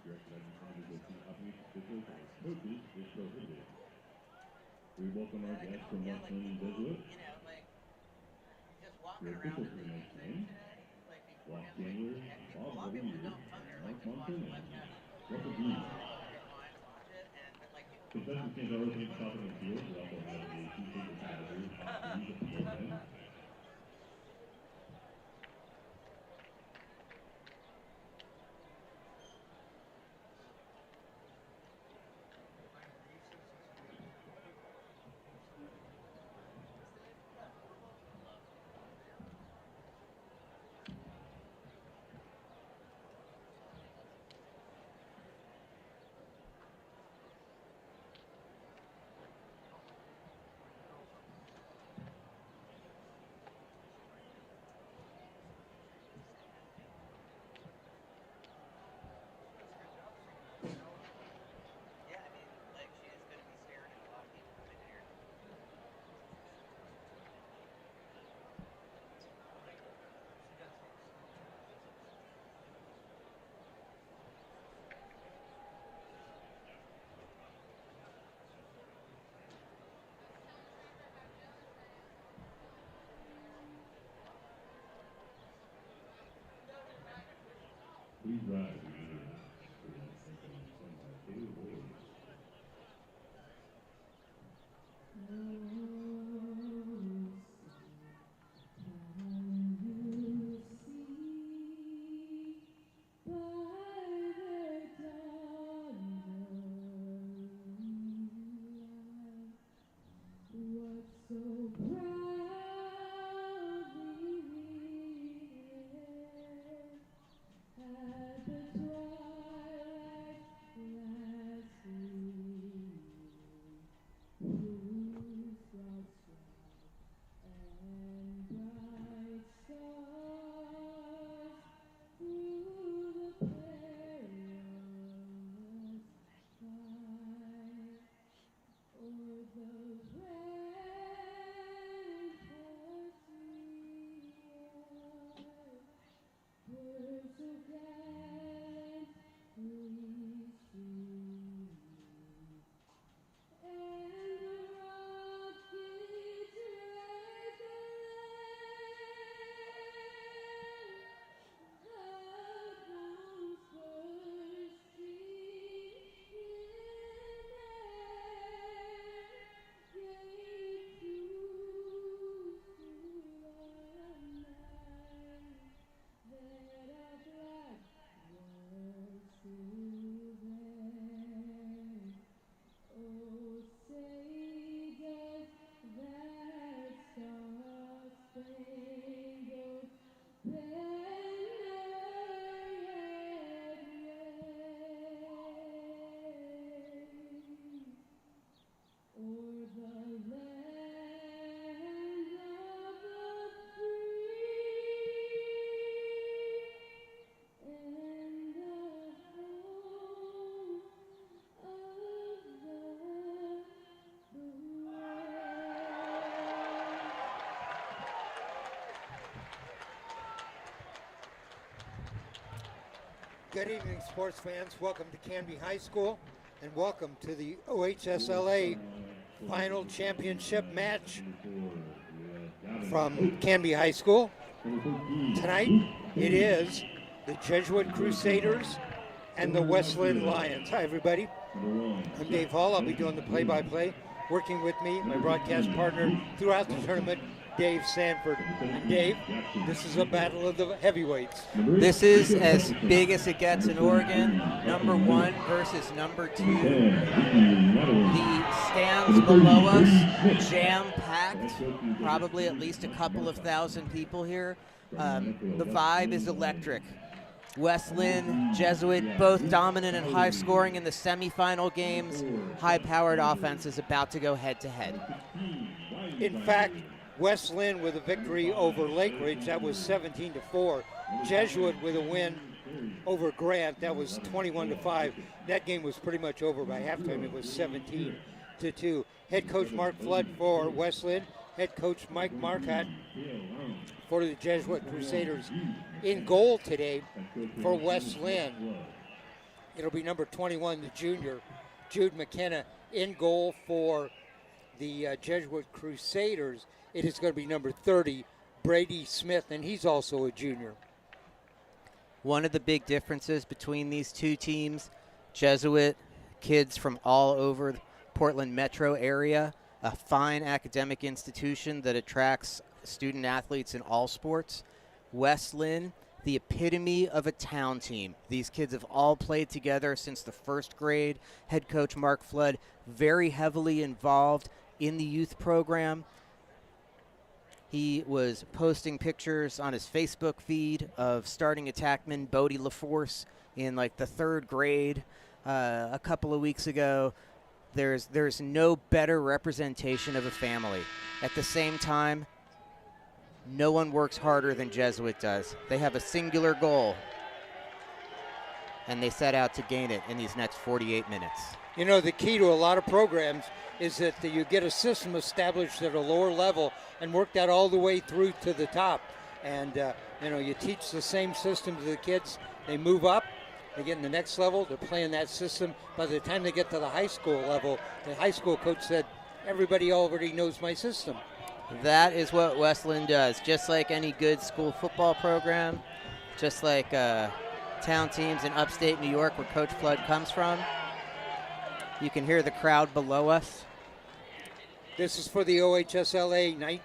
We welcome our guests from Linn and Jesuit. Your officials for tonight's game: Ross Chandler, Bob W., Mark Montana, Russell Green. Contestants can go opening top of the field. We also have a two-table category top three to field men. Please rise. Good evening, sports fans. Welcome to Canby High School, and welcome to the OHSLA final championship match from Canby High School. Tonight, it is the Jesuit Crusaders and the Linn Lions. Hi, everybody. I'm Dave Hall. I'll be doing the play-by-play. Working with me, my broadcast partner throughout the tournament, Dave Sanford. And Dave, this is a battle of the heavyweights. This is as big as it gets in Oregon. Number 1 versus number 2. The stands below us, jam-packed, probably at least a couple of thousand people here. The vibe is electric. Linn, Jesuit, both dominant and high scoring in the semifinal games. High-powered offense is about to go head-to-head. In fact, Linn with a victory over Lake Ridge, that was 17-4. Jesuit with a win over Grant, that was 21-5. That game was pretty much over by halftime. It was 17-2. Head coach Mark Flood for Linn. Head coach Mike Marcotte for the Jesuit Crusaders. In goal today for Linn It'll be number 21, the junior, Jude McKenna, in goal for the Jesuit Crusaders. It is going to be number 30, Brady Smith, and he's also a junior. One of the big differences between these two teams, Jesuit kids from all over the Portland metro area, a fine academic institution that attracts student athletes in all sports. West Linn, the epitome of a town team. These kids have all played together since the first grade. Head coach Mark Flood very heavily involved in the youth program. He was posting pictures on his Facebook feed of starting attackman Bodie LaForce in like the third grade a couple of weeks ago. There's no better representation of a family. At the same time, no one works harder than Jesuit does. They have a singular goal, and they set out to gain it in these next 48 minutes. You know, the key to a lot of programs is that you get a system established at a lower level and work that all the way through to the top. And, you teach the same system to the kids. They move up, they get in the next level, they're playing that system. By the time they get to the high school level, the high school coach said, everybody already knows my system. That is what West Linn does. Just like any good school football program, just like town teams in upstate New York where Coach Flood comes from. You can hear the crowd below us. This is for the OHSLA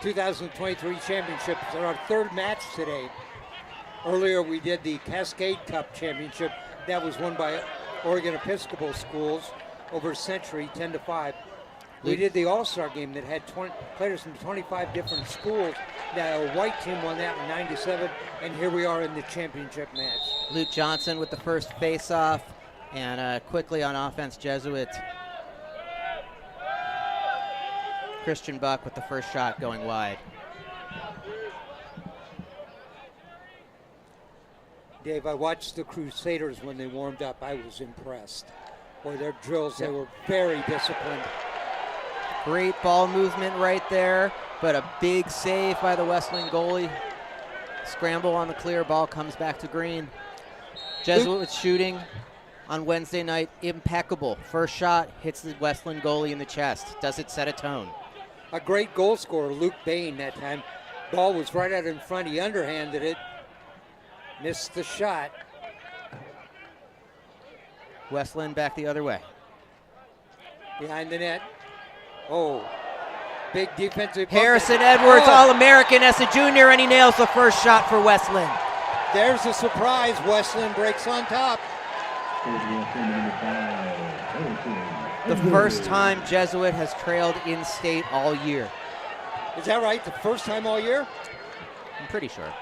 2023 championship. It's our third match today. Earlier we did the Cascade Cup championship. That was won by Oregon Episcopal Schools over Century, 10-5. We did the All-Star game that had players from 25 different schools. The white team won that in 9-7, and here we are in the championship match. Luke Johnson with the first face-off, and quickly on offense, Jesuit. Christian Buck with the first shot going wide. Dave, I watched the Crusaders when they warmed up. I was impressed. Boy, their drills, they were very disciplined. Great ball movement right there, but a big save by the West Linn goalie. Scramble on the clear, ball comes back to green. Jesuit with shooting on Wednesday night, impeccable. First shot hits the West Linn goalie in the chest. Does it set a tone? A great goal scorer, Luke Bain, that time. Ball was right out in front. He underhanded it. Missed the shot. West Linn back the other way. Behind the net. Oh, big defensive. Harrison Edwards, All-American as a junior, and he nails the first shot for West Linn. There's a surprise. West Linn breaks on top. The first time Jesuit has trailed in-state all year. Is that right? The first time all year? I'm pretty sure.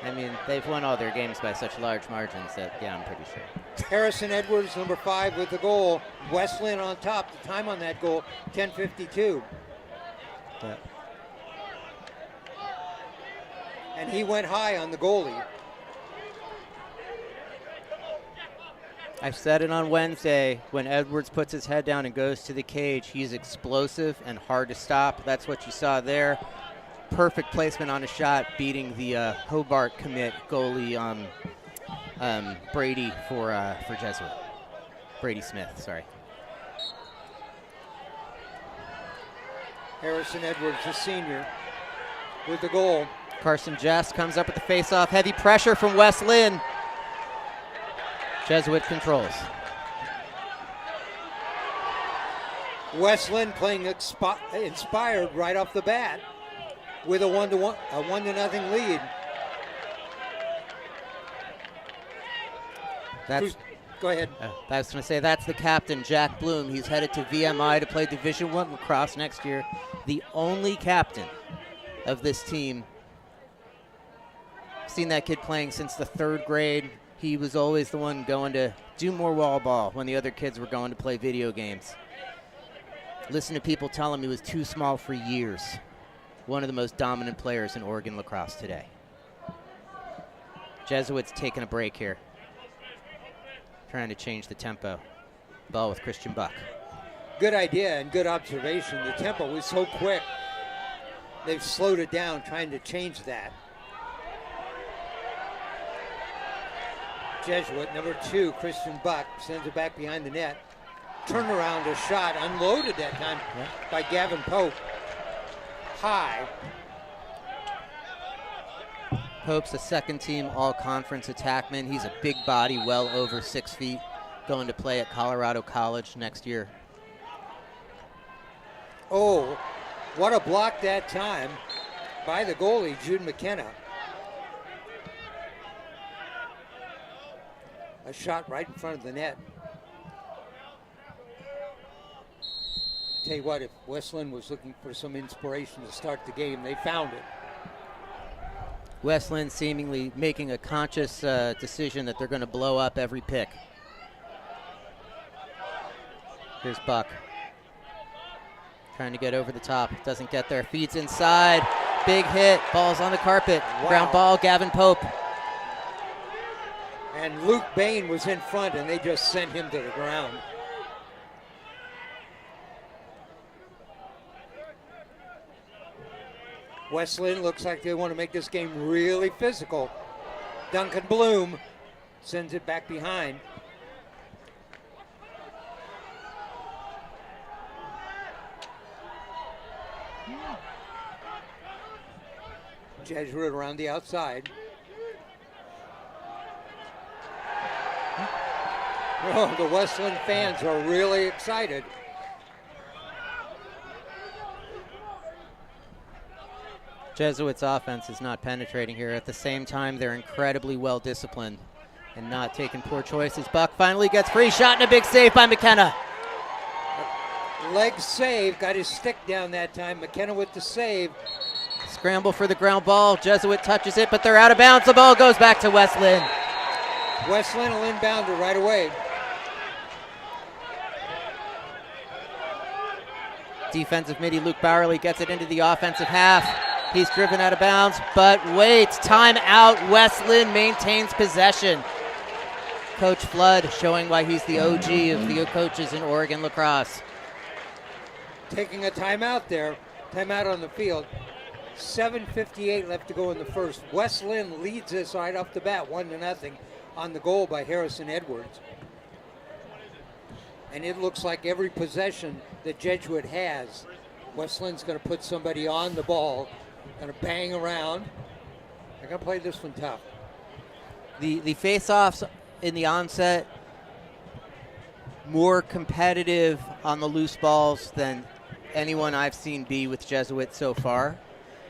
I mean, they've won all their games by such large margins that, yeah, I'm pretty sure. Harrison Edwards, number 5, with the goal. West Linn on top. The time on that goal, 10:52. Yeah. And he went high on the goalie. I said it on Wednesday, when Edwards puts his head down and goes to the cage, he's explosive and hard to stop. That's what you saw there. Perfect placement on a shot, beating the Hobart commit goalie Brady for Jesuit. Brady Smith, sorry. Harrison Edwards, the senior, with the goal. Carson Jess comes up with the face-off. Heavy pressure from West Linn. Jesuit controls. West Linn playing inspired right off the bat with a 1-0 lead. Go ahead. I was going to say that's the captain, Jack Bloom. He's headed to VMI to play Division I lacrosse next year. The only captain of this team. Seen that kid playing since the 3rd grade. He was always the one going to do more wall ball when the other kids were going to play video games. Listen to people tell him he was too small for years. One of the most dominant players in Oregon lacrosse today. Jesuits taking a break here. Trying to change the tempo. Ball with Christian Buck. Good idea and good observation. The tempo was so quick. They've slowed it down, trying to change that. Jesuit. Number 2, Christian Buck, sends it back behind the net. Turnaround, a shot, unloaded that time by Gavin Pope. High. Pope's a second-team all-conference attackman. He's a big body, well over 6 feet, going to play at Colorado College next year. Oh, what a block that time by the goalie, Jude McKenna. A shot right in front of the net. Tell you what, if West Linn was looking for some inspiration to start the game, they found it. West Linn seemingly making a conscious decision that they're going to blow up every pick. Here's Buck. Trying to get over the top. Doesn't get there. Feeds inside. Big hit. Ball's on the carpet. Wow. Ground ball, Gavin Pope. And Luke Bain was in front, and they just sent him to the ground. West Linn looks like they want to make this game really physical. Duncan Bloom sends it back behind. Jesuit around the outside. Oh, the West Linn fans are really excited. Jesuits' offense is not penetrating here. At the same time, they're incredibly well disciplined and not taking poor choices. Buck finally gets free shot and a big save by McKenna. Leg save, got his stick down that time. McKenna with the save. Scramble for the ground ball. Jesuit touches it, but they're out of bounds. The ball goes back to West Linn. West Linn will inbound it right away. Defensive midi Luke Bowerly gets it into the offensive half. He's driven out of bounds, but waits. Timeout. West Linn maintains possession. Coach Flood showing why he's the OG of the coaches in Oregon lacrosse. Taking a timeout there. Timeout on the field. 7:58 left to go in the first. West Linn leads this right off the bat, 1-0 on the goal by Harrison Edwards. And it looks like every possession that Jesuit has, West Linn's going to put somebody on the ball, going to bang around. They're going to play this one tough. The face-offs in the onset, more competitive on the loose balls than anyone I've seen be with Jesuit so far.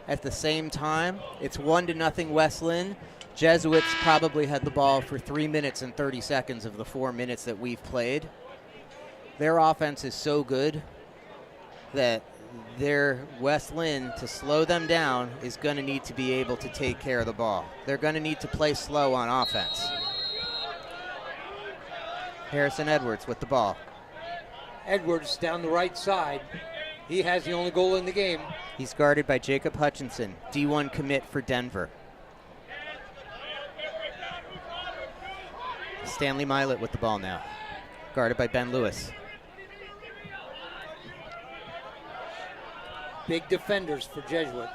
At the same time, it's 1-0 West Linn. Jesuits probably had the ball for 3 minutes and 30 seconds of the 4 minutes that we've played. Their offense is so good that their West Linn, to slow them down, is going to need to be able to take care of the ball. They're going to need to play slow on offense. Harrison Edwards with the ball. Edwards down the right side. He has the only goal in the game. He's guarded by Jacob Hutchinson, D1 commit for Denver. Stanley Milet with the ball now, guarded by Ben Lewis. Big defenders for Jesuit.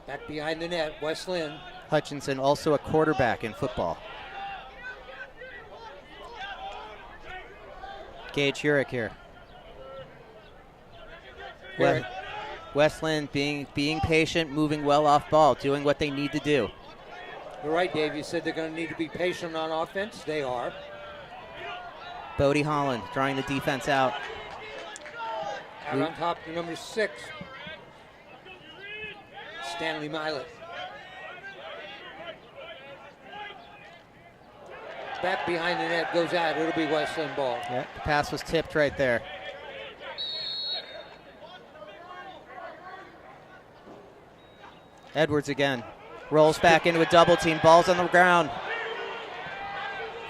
Back behind the net, West Linn. Hutchinson also a quarterback in football. Gage Hurek here. Hurek. West Linn being patient, moving well off ball, doing what they need to do. You're right, Dave. You said they're going to need to be patient on offense. They are. Bodie Holland drawing the defense out. Out on top to number 6. Stanley Milet. Back behind the net, goes out. It'll be West Linn ball. Yeah, the pass was tipped right there. Edwards again. Rolls back into a double team. Ball's on the ground.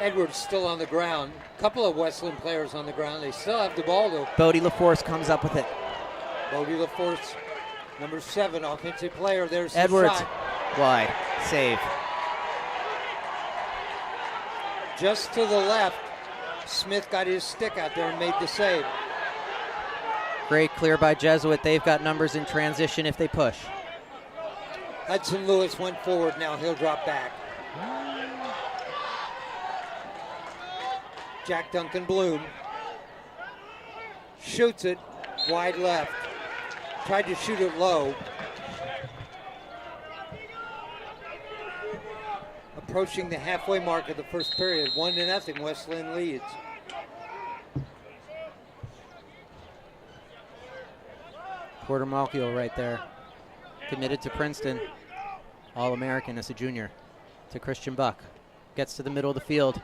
Edwards still on the ground. Couple of West Linn players on the ground. They still have the ball, though. Bodie LaForce comes up with it. Bodie LaForce, number 7, offensive player. There's Edwards. the shot. Wide. Save. Just to the left, Smith got his stick out there and made the save. Great clear by Jesuit. They've got numbers in transition if they push. Hudson Lewis went forward. Now he'll drop back. Jack Duncan Bloom shoots it wide left. Tried to shoot it low. Approaching the halfway mark of the first period. 1-0, West Linn leads. Porter Malkiel right there. Committed to Princeton. All-American as a junior. To Christian Buck. Gets to the middle of the field.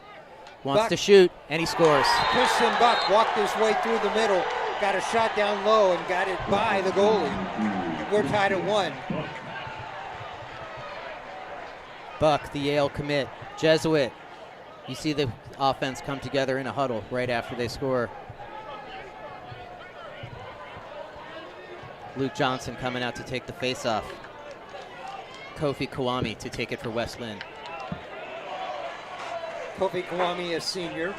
Wants Buck. to shoot, and he scores. Christian Buck walked his way through the middle, got a shot down low, and got it by the goalie. We're tied at 1. Buck, the Yale commit. Jesuit. You see the offense come together in a huddle right after they score. Luke Johnson coming out to take the face-off. Kofi Kawami to take it for West Linn. Kofi Kawami, a senior.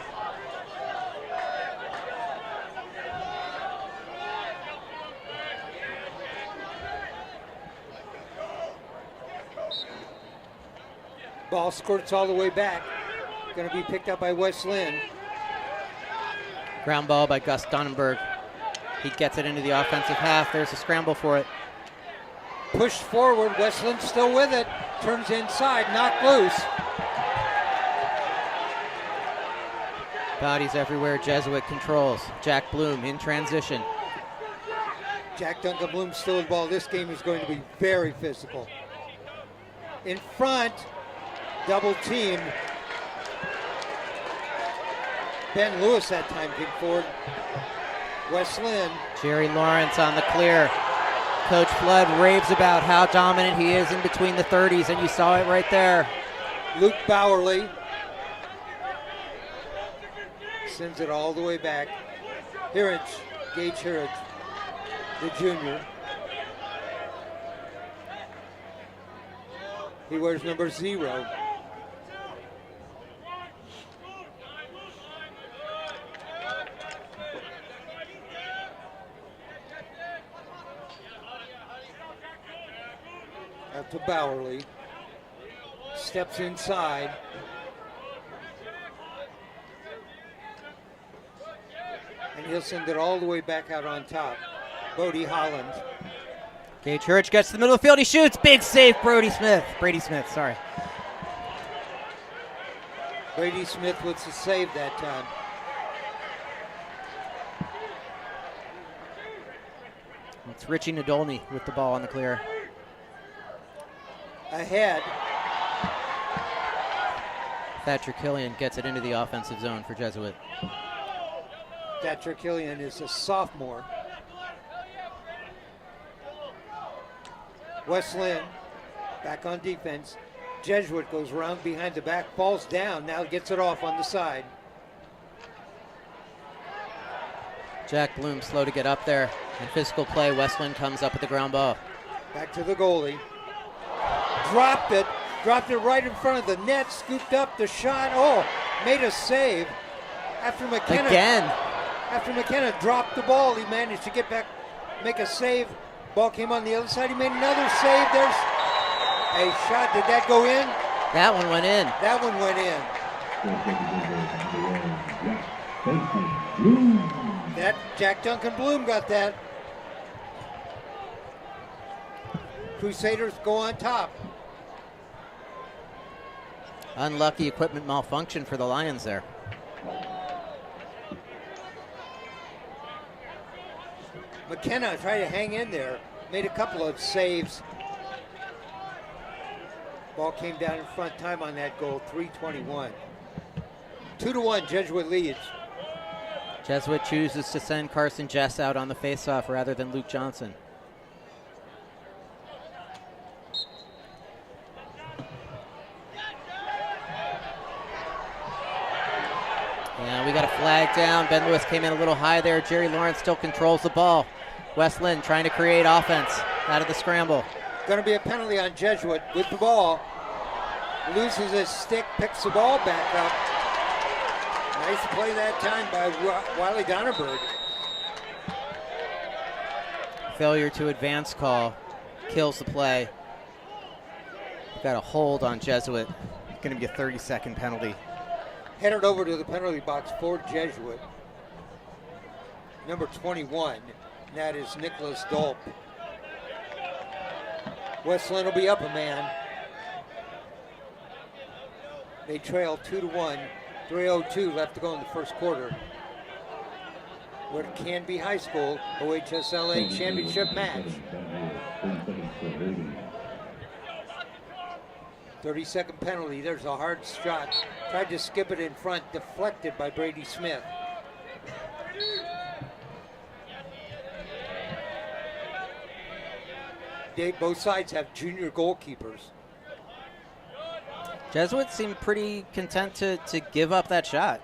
Ball squirts all the way back. Going to be picked up by West Linn. Ground ball by Gus Donnenberg. He gets it into the offensive half. There's a scramble for it. Pushed forward. West Linn still with it. Turns inside. Knocked loose. Bodies everywhere. Jesuit controls. Jack Bloom in transition. Jack Duncan Bloom still with the ball. This game is going to be very physical. In front, double teamed. Ben Lewis that time came forward. West Linn. Jerry Lawrence on the clear. Coach Flood raves about how dominant he is in between the 30s, and you saw it right there. Luke Bowerly sends it all the way back. Hirich, Gage Hirich, the junior. He wears number 0. Out to Bowerly. Steps inside. And he'll send it all the way back out on top. Bodie Holland. Gage Hirich gets to the middle of the field. He shoots. Big save, Brady Smith. Sorry. Brady Smith with the save that time. It's Richie Nadolny with the ball on the clear. Ahead. Thatcher Killian gets it into the offensive zone for Jesuit. Thatcher Killian is a sophomore. West Linn back on defense. Jesuit goes around behind the back, falls down, now gets it off on the side. Jack Bloom slow to get up there. In physical play, West Linn comes up with the ground ball. Back to the goalie. Dropped it right in front of the net, scooped up the shot. Oh, made a save. After McKenna dropped the ball, he managed to get back, make a save. Ball came on the other side. He made another save. There's a shot. Did that go in? That one went in. That one went in. That Jack Duncan Bloom got that. Crusaders go on top. Unlucky equipment malfunction for the Lions there. McKenna tried to hang in there, made a couple of saves. Ball came down in front, time on that goal, 3:21. 2-1, Jesuit leads. Jesuit chooses to send Carson Jess out on the faceoff rather than Luke Johnson. And we got a flag down. Ben Lewis came in a little high there. Jerry Lawrence still controls the ball. West Linn trying to create offense out of the scramble. Going to be a penalty on Jesuit with the ball. Loses his stick, picks the ball back up. Nice play that time by Wiley Donnerberg. Failure to advance call kills the play. Got a hold on Jesuit. Going to be a 30-second penalty. Headed over to the penalty box for Jesuit. Number 21, and that is Nicholas Dolp. West Linn will be up a man. They trail 2-1, 3:02 left to go in the first quarter. We're at Canby High School, OHSLA championship match. 30-second penalty. There's a hard shot. Tried to skip it in front, deflected by Brady Smith. Both sides have junior goalkeepers. Jesuit seemed pretty content to give up that shot.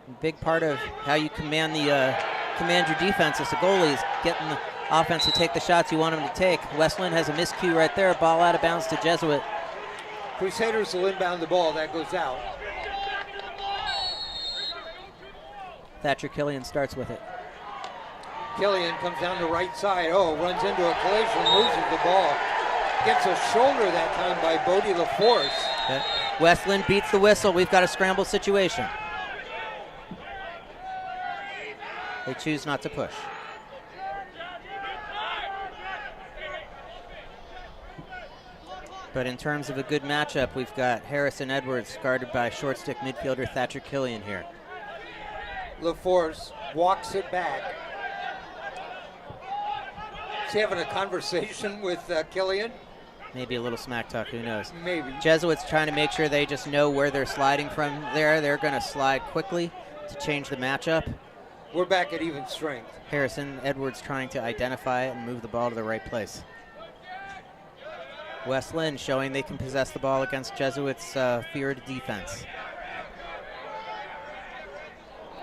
A big part of how you command your defense as a goalie is getting the offense to take the shots you want them to take. West Linn has a miscue right there. Ball out of bounds to Jesuit. Crusaders will inbound the ball. That goes out. Thatcher Killian starts with it. Killian comes down the right side. Oh, runs into a collision, loses the ball. Gets a shoulder that time by Bodie LaForce. Okay. West Linn beats the whistle. We've got a scramble situation. They choose not to push. But in terms of a good matchup, we've got Harrison Edwards guarded by short stick midfielder Thatcher Killian here. LaForce walks it back. Is he having a conversation with Killian? Maybe a little smack talk, who knows? Maybe. Jesuits trying to make sure they just know where they're sliding from there. They're going to slide quickly to change the matchup. We're back at even strength. Harrison Edwards trying to identify it and move the ball to the right place. West Linn showing they can possess the ball against Jesuits' feared defense.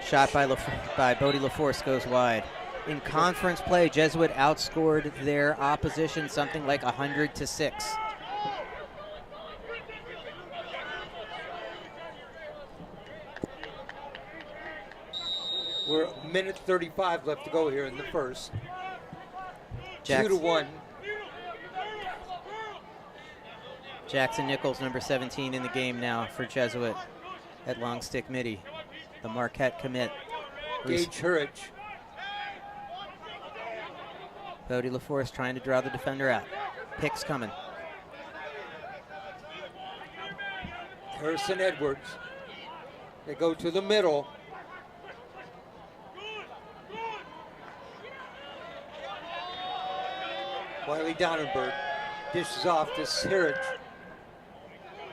Shot by Bodie LaForce goes wide. In conference play, Jesuit outscored their opposition something like 100-6. We're a minute 35 left to go here in the first. Jackson. 2-1. Jackson Nichols, number 17 in the game now for Jesuit at long stick midi. The Marquette commit. Gage Hurich. Bodie LaForce trying to draw the defender out. Pick's coming. Harrison Edwards. They go to the middle. Wiley Donnenberg dishes off to Hurich.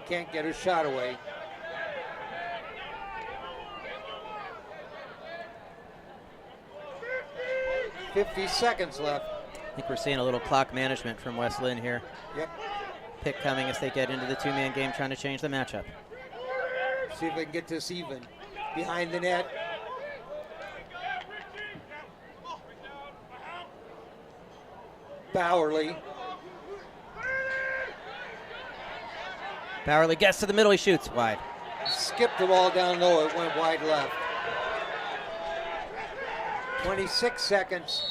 Can't get a shot away. .50 seconds left. I think we're seeing a little clock management from West Linn here. Yep. Pick coming as they get into the two-man game trying to change the matchup. See if they can get this even. Behind the net. Bowerly. Bowerly gets to the middle, he shoots wide. Skipped the ball down low, it went wide left. 26 seconds.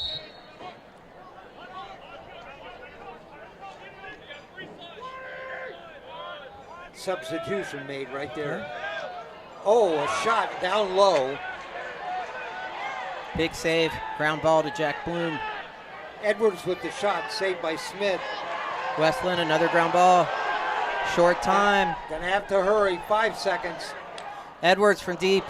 Substitution made right there. Oh, a shot down low. Big save, ground ball to Jack Bloom. Edwards with the shot, saved by Smith. West Linn, another ground ball. Short time. Gonna have to hurry, 5 seconds. Edwards from deep.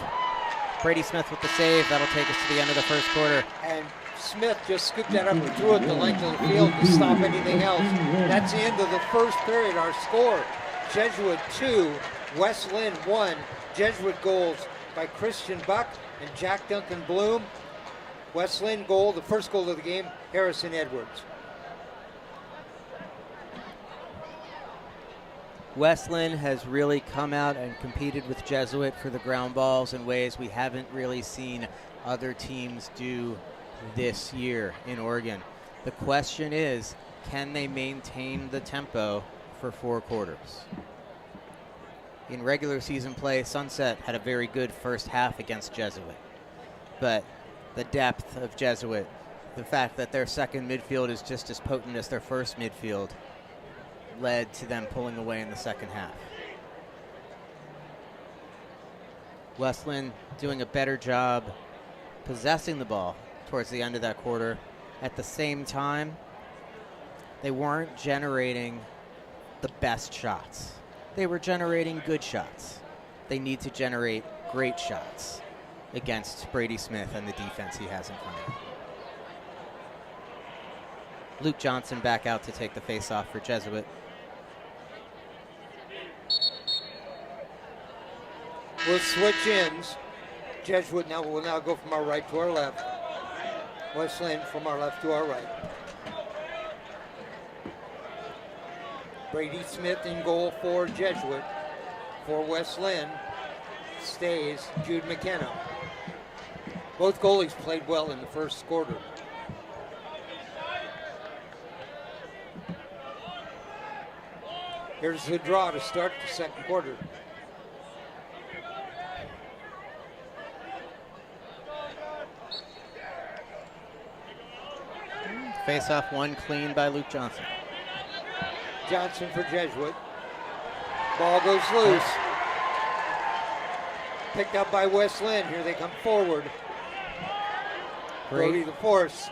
Brady Smith with the save. That'll take us to the end of the first quarter. And Smith just scooped that up and threw it the length of the field to stop anything else. That's the end of the first period. Our score, Jesuit 2, West Linn 1. Jesuit goals by Christian Buck and Jack Duncan Bloom. West Linn goal, the first goal of the game, Harrison Edwards. West Linn has really come out and competed with Jesuit for the ground balls in ways we haven't really seen other teams do this year in Oregon. The question is, can they maintain the tempo for 4 quarters? In regular season play, Sunset had a very good first half against Jesuit. But the depth of Jesuit, the fact that their second midfield is just as potent as their first midfield, led to them pulling away in the second half. West Linn doing a better job possessing the ball towards the end of that quarter. At the same time, they weren't generating the best shots. They were generating good shots. They need to generate great shots against Brady Smith and the defense he has in front of him. Luke Johnson back out to take the face-off for Jesuit. We'll switch ends. Jesuit will now go from our right to our left. West Linn from our left to our right. Brady Smith in goal for Jesuit. For West Linn stays Jude McKenna. Both goalies played well in the first quarter. Here's the draw to start the second quarter. Face-off one clean by Luke Johnson. Johnson for Jesuit. Ball goes loose. Picked up by West Linn. Here they come forward. Brody the force.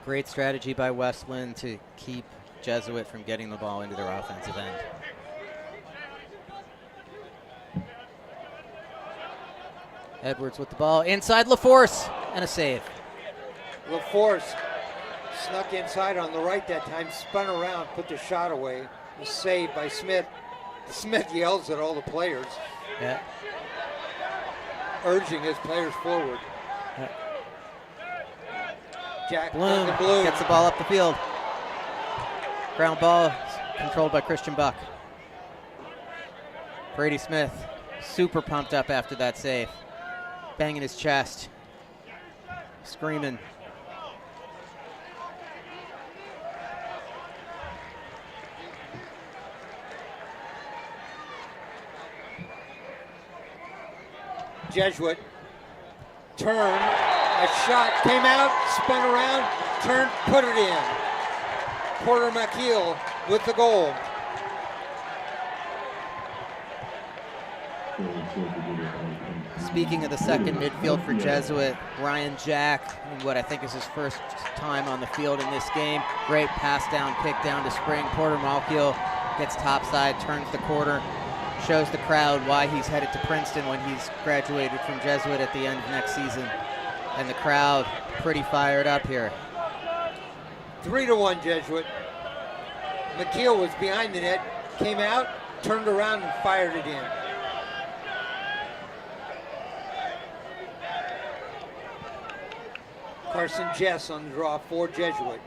Great strategy by West Linn to keep Jesuit from getting the ball into their offensive end. Edwards with the ball inside LaForce and a save. LaForce snuck inside on the right that time, spun around, put the shot away. The save by Smith. Smith yells at all the players, urging his players forward. Jack Bloom Bloom gets the ball up the field. Ground ball controlled by Christian Buck. Brady Smith super pumped up after that save. Banging his chest. Screaming. Jesuit turned, a shot came out, spun around, turned, put it in. Porter McKeel with the goal. Speaking of the second midfield for Jesuit, Ryan Jack, in what I think is his first time on the field in this game. Great pass down, kick down to Spring. Porter McKeel gets topside, turns the corner, shows the crowd why he's headed to Princeton when he's graduated from Jesuit at the end of next season. And the crowd pretty fired up here. 3-1 Jesuit. McKeel was behind the net, came out, turned around and fired it in. Carson Jess on the draw for Jesuit.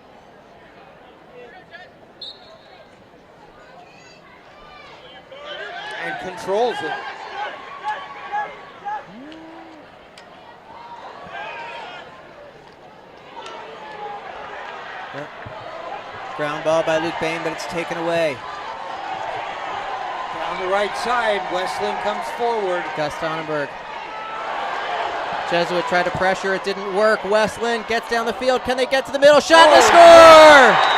And controls it. Ground ball by Luke Bain, but it's taken away. Down the right side, West Linn comes forward. Gus Donnenberg. Jesuit tried to pressure, it didn't work. West Linn gets down the field. Can they get to the middle? Shot and a score!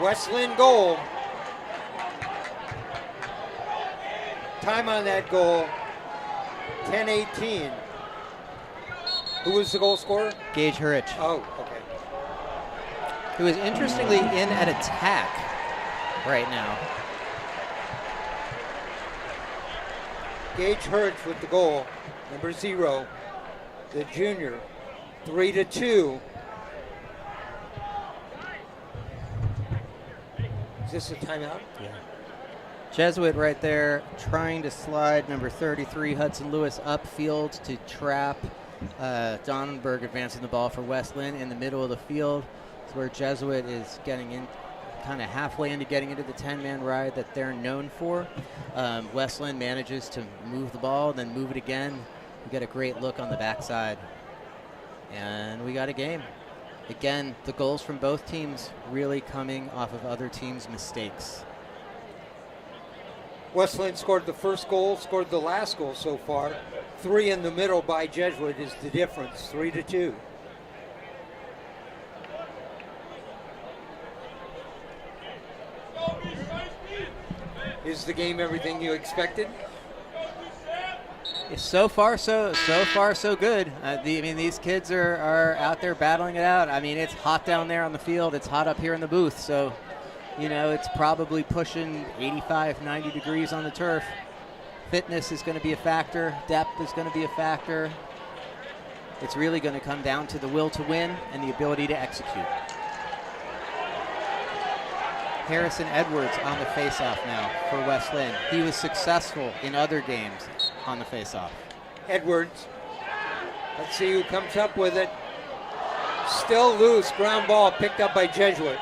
West Linn goal. Time on that goal, 10:18. Who was the goal scorer? Gage Hurich. Oh, okay. Who is interestingly in at attack right now. Gage Hurich with the goal, number 0, the junior, 3-2. Is this a timeout? Yeah. Jesuit right there trying to slide number 33 Hudson Lewis upfield to trap Donnenberg, advancing the ball for West Linn in the middle of the field. It's where Jesuit is getting in, kind of halfway into getting into the 10-man ride that they're known for. West Linn manages to move the ball, then move it again. We get a great look on the backside. And we got a game. Again, the goals from both teams really coming off of other teams' mistakes. West Linn scored the first goal, scored the last goal so far. 3 in the middle by Jesuit is the difference, 3-2. Is the game everything you expected? So far, so good. I mean, these kids are out there battling it out. I mean, it's hot down there on the field. It's hot up here in the booth. So, it's probably pushing 85, 90 degrees on the turf. Fitness is going to be a factor. Depth is going to be a factor. It's really going to come down to the will to win and the ability to execute. Harrison Edwards on the faceoff now for West Linn. He was successful in other games on the faceoff. Edwards. Let's see who comes up with it. Still loose. Ground ball picked up by Jesuit.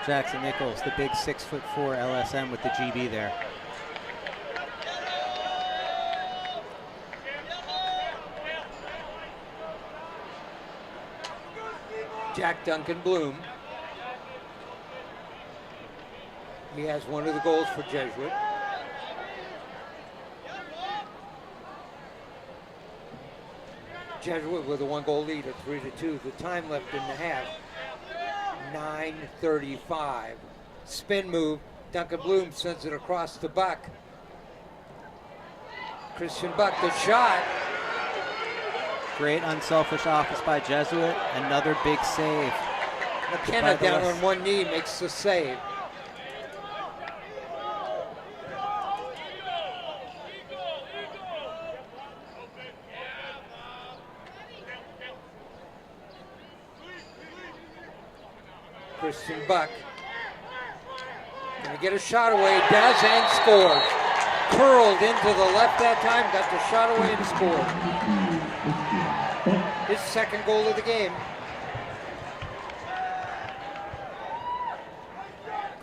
Jackson Nichols, the big 6'4" LSM with the GB there. Jack Duncan Bloom. He has one of the goals for Jesuit. Jesuit with a 1-goal lead at 3-2. The time left in the half, 9:35. Spin move. Duncan Bloom sends it across to Buck. Christian Buck, the shot. Great unselfish office by Jesuit. Another big save. McKenna down on one knee makes the save. Christian Buck. Gonna get a shot away. Does and scores. Curled into the left that time. Got the shot away and scored. His second goal of the game.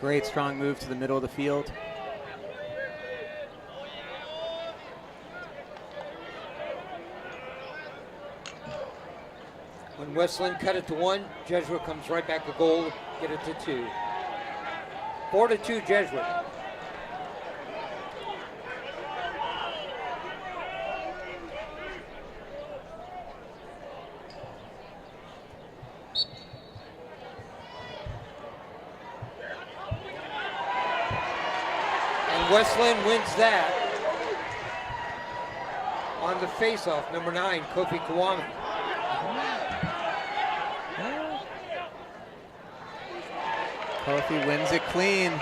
Great strong move to the middle of the field. When West Linn cut it to 1, Jesuit comes right back to goal, get it to 2. 4-2 Jesuit. West Linn wins that on the faceoff. Number 9, Kofi Kawami. Kofi wins it clean.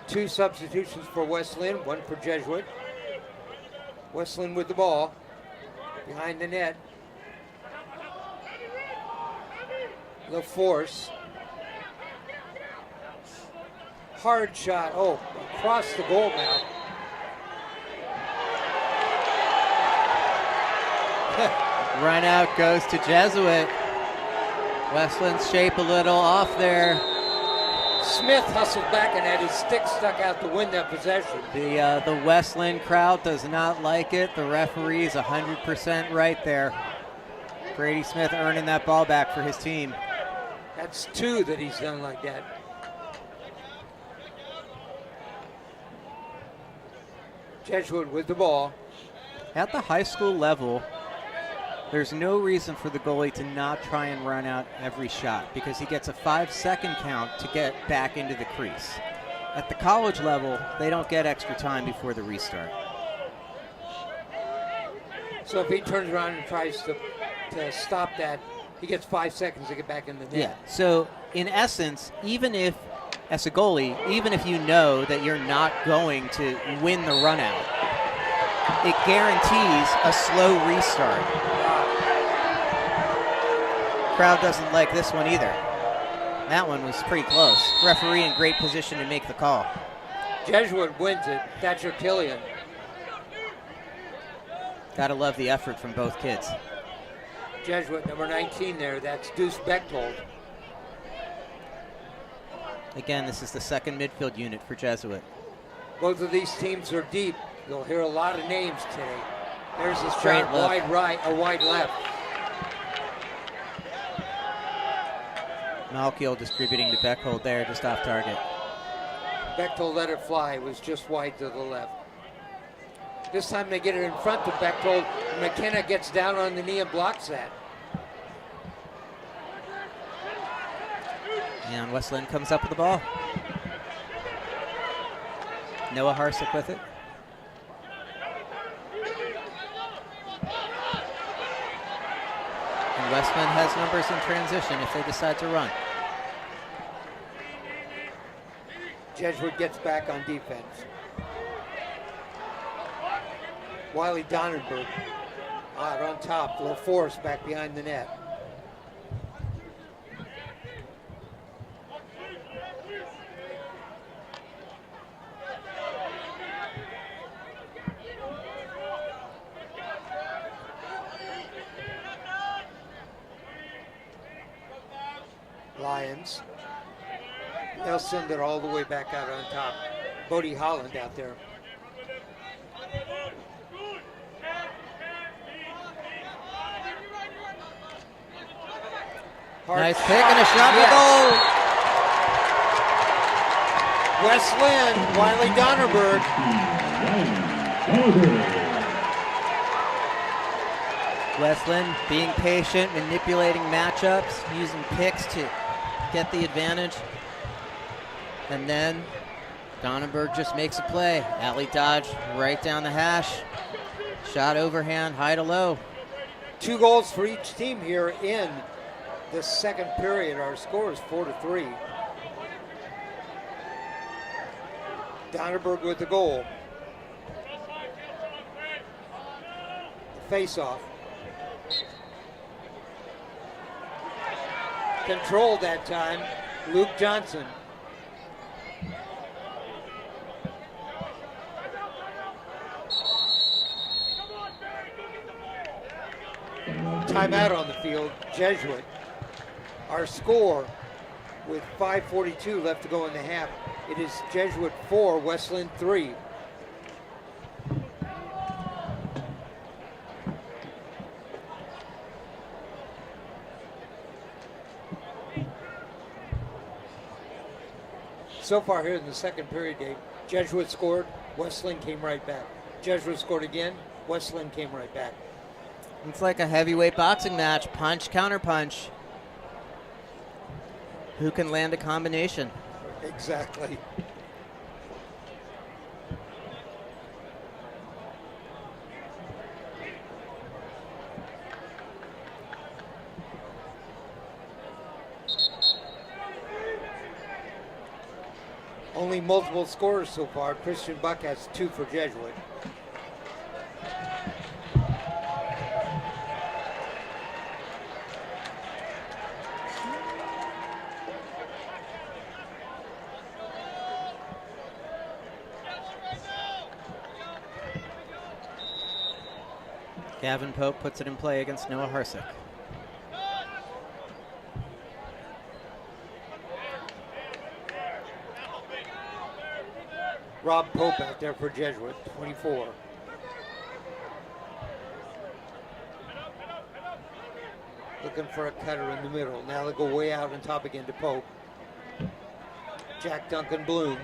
Two substitutions for West Linn, one for Jesuit. West Linn with the ball behind the net. The force. Hard shot. Oh, across the goal mouth. Run out goes to Jesuit. West Linn's shape a little off there. Smith hustled back and had his stick stuck out to win that possession. The West Linn crowd does not like it. The referee's 100% right there. Brady Smith earning that ball back for his team. That's 2 that he's done like that. Jesuit with the ball. At the high school level, there's no reason for the goalie to not try and run out every shot because he gets a 5-second count to get back into the crease. At the college level, they don't get extra time before the restart. So if he turns around and tries to stop that, he gets 5 seconds to get back in the net. Yeah, so in essence, even if, as a goalie, even if you know that you're not going to win the run out, it guarantees a slow restart. Crowd doesn't like this one either. That one was pretty close. Referee in great position to make the call. Jesuit wins it. Thatcher Killian. Gotta love the effort from both kids. Jesuit, number 19 there. That's Deuce Bechtold. Again, this is the second midfield unit for Jesuit. Both of these teams are deep. You'll hear a lot of names today. There's a Straight shot left. wide right, a wide left. Malkiel distributing to Beckhold there, just off target. Bechtold let it fly. It was just wide to the left. This time they get it in front to Bechtold. McKenna gets down on the knee and blocks that. And West Linn comes up with the ball. Noah Harsick with it. And West Linn has numbers in transition if they decide to run. Jesuit gets back on defense. Wiley Donnerberg out on top. LaForce back behind the net. Lions. They'll send it all the way back out on top. Bodie Holland out there. Nice pick and a shot for goal. West Linn, Wiley Donnerberg. West Linn being patient, manipulating matchups, using picks to get the advantage. And then Donnerberg just makes a play. Alley dodge right down the hash. Shot overhand, high to low. 2 goals for each team here in the second period. Our score is 4-3. Donnerberg with the goal. Face-off. Controlled that time. Luke Johnson. Timeout on the field, Jesuit. Our score with 5:42 left to go in the half. It is Jesuit 4, West Linn 3. So far here in the second period, Dave, Jesuit scored, West Linn came right back. Jesuit scored again, West Linn came right back. It's like a heavyweight boxing match, punch, counter punch. Who can land a combination? Exactly. Only multiple scorers so far. Christian Buck has 2 for Jesuit. Gavin Pope puts it in play against Noah Harsick. Rob Pope out there for Jesuit, 24. Looking for a cutter in the middle. Now they go way out on top again to Pope. Jack Duncan Bloom.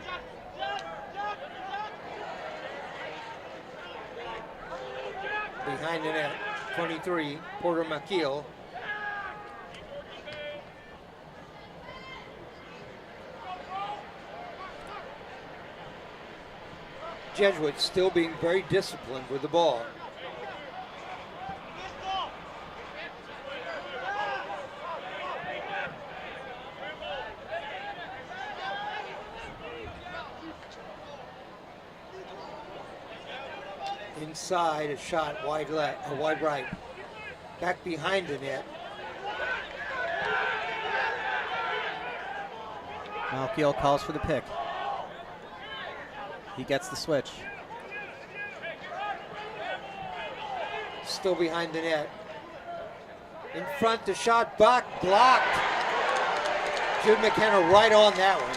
Behind the net, 23, Porter McKeel. Jesuit still being very disciplined with the ball. Inside, a shot wide left, wide right. Back behind the net. Malkiel calls for the pick. He gets the switch. Still behind the net. In front, the shot, Buck, blocked. Jude McKenna right on that one.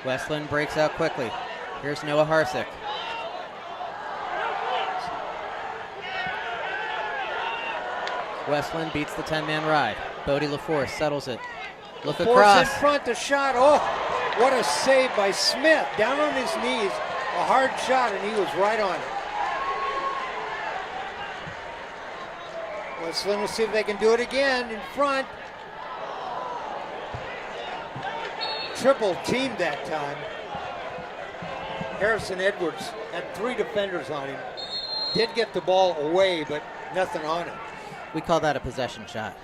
West Linn breaks out quickly. Here's Noah Harsick. West Linn beats the 10-man ride. Bodie LaForce settles it. Look Force across. in front, the shot. Oh, what a save by Smith. Down on his knees, a hard shot, and he was right on it. West Linn will see if they can do it again in front. Triple teamed that time. Harrison Edwards had 3 defenders on him. Did get the ball away, but nothing on it. We call that a possession shot.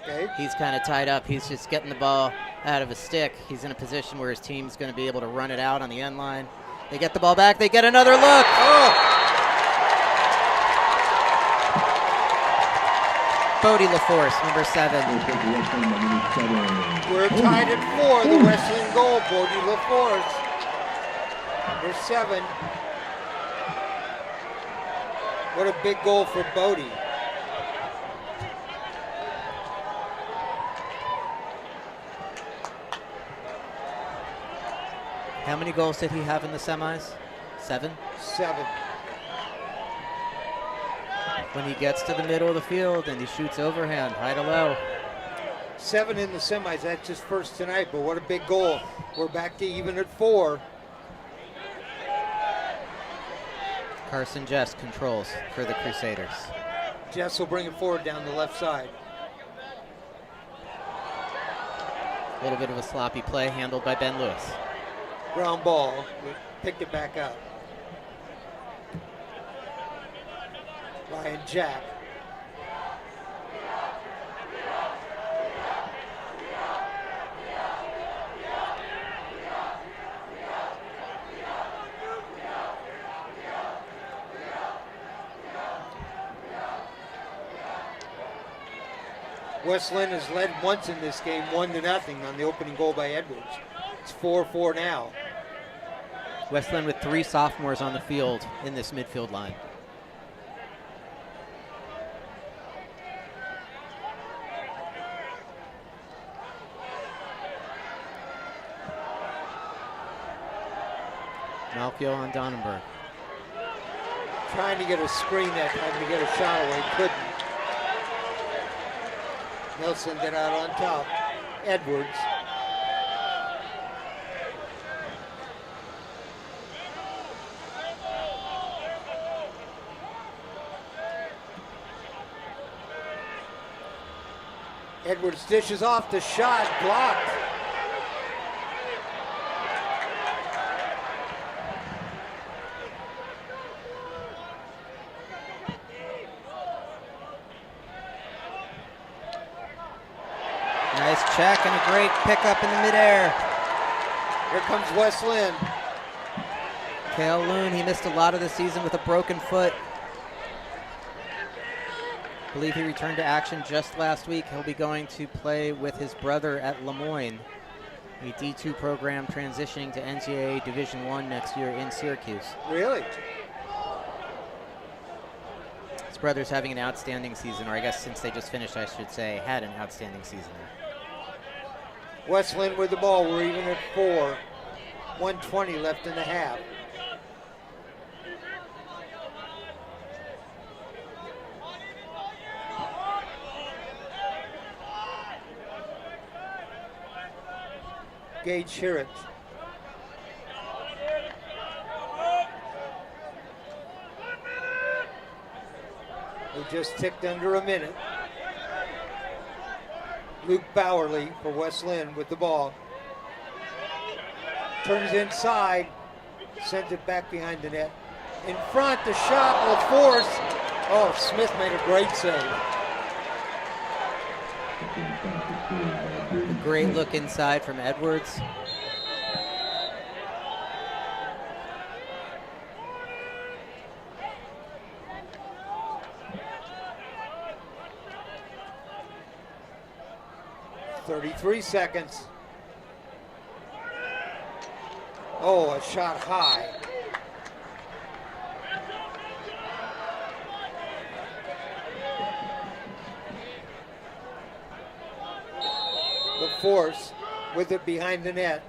Okay. He's kind of tied up. He's just getting the ball out of his stick. He's in a position where his team's going to be able to run it out on the end line. They get the ball back. They get another look. Oh! Bodie LaForce, number 7. We're tied at 4. The West Linn goal, Bodie LaForce. Number 7. What a big goal for Bodie. How many goals did he have in the semis? 7? 7. When he gets to the middle of the field and he shoots overhand, high to low. 7 in the semis. That's his first tonight, but what a big goal. We're back to even at 4. Carson Jess controls for the Crusaders. Jess will bring it forward down the left side. A little bit of a sloppy play handled by Ben Lewis. Ground ball. We picked it back up. Ryan Jack. West Linn has led once in this game, 1-0 on the opening goal by Edwards. It's 4-4 now. West Linn with 3 sophomores on the field in this midfield line. Malchio on Donnenberg. Trying to get a screen that time to get a shot away, couldn't. Nelson got out on top. Edwards. Edwards dishes off the shot, blocked. Nice check and a great pickup in the midair. Here comes West Linn. Cale Loon, he missed a lot of the season with a broken foot. I believe he returned to action just last week. He'll be going to play with his brother at Lemoyne, a D2 program transitioning to NCAA Division I next year in Syracuse. Really? His brother's having an outstanding season, or I guess since they just finished, I should say, had an outstanding season. West Linn with the ball. We're even at 4. 1:20 left in the half. Gage Sherritt. We just ticked under a minute. Luke Bowerly for West Linn with the ball. Turns inside, sends it back behind the net. In front, the shot will force. Oh, Smith made a great save. A great look inside from Edwards. .33 seconds. Oh, a shot high. The force with it behind the net.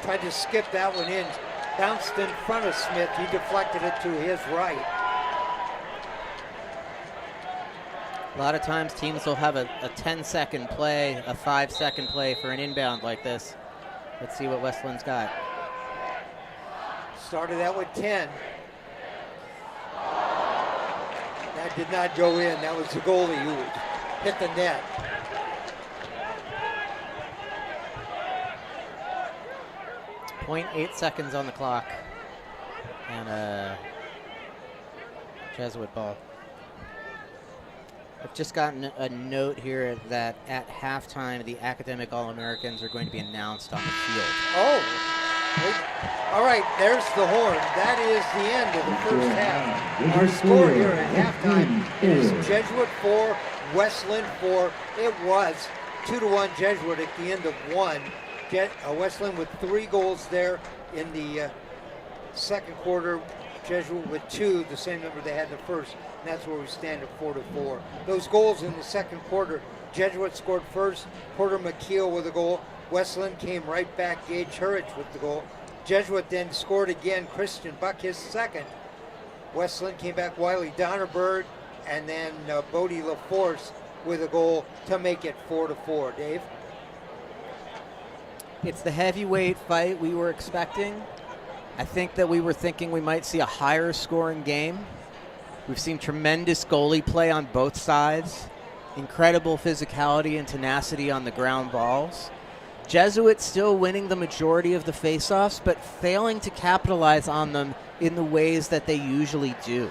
tried to skip that one in. Bounced in front of Smith. He deflected it to his right. A lot of times teams will have a 10-second play, a 5-second play for an inbound like this. Let's see what West Linn's got. Started out with 10. That did not go in. That was the goalie who hit the net. .8 seconds on the clock. And a Jesuit ball. I've just gotten a note here that at halftime, the academic All-Americans are going to be announced on the field. Oh, all right, there's the horn. That is the end of the first half. Our score here at halftime is Jesuit 4, West Linn 4. It was 2-1 Jesuit at the end of one. West Linn with 3 goals there in the second quarter. Jesuit with 2, the same number they had in the first. And that's where we stand at 4-4. Those goals in the second quarter, Jesuit scored first, Porter McKeel with a goal. West Linn came right back, Gage Hurrich with the goal. Jesuit then scored again, Christian Buck his second. West Linn came back, Wiley Donnerberg, and then Bodie LaForce with a goal to make it 4-4. Dave? It's the heavyweight fight we were expecting. I think that we were thinking we might see a higher scoring game. We've seen tremendous goalie play on both sides, incredible physicality and tenacity on the ground balls. Jesuit still winning the majority of the faceoffs, but failing to capitalize on them in the ways that they usually do.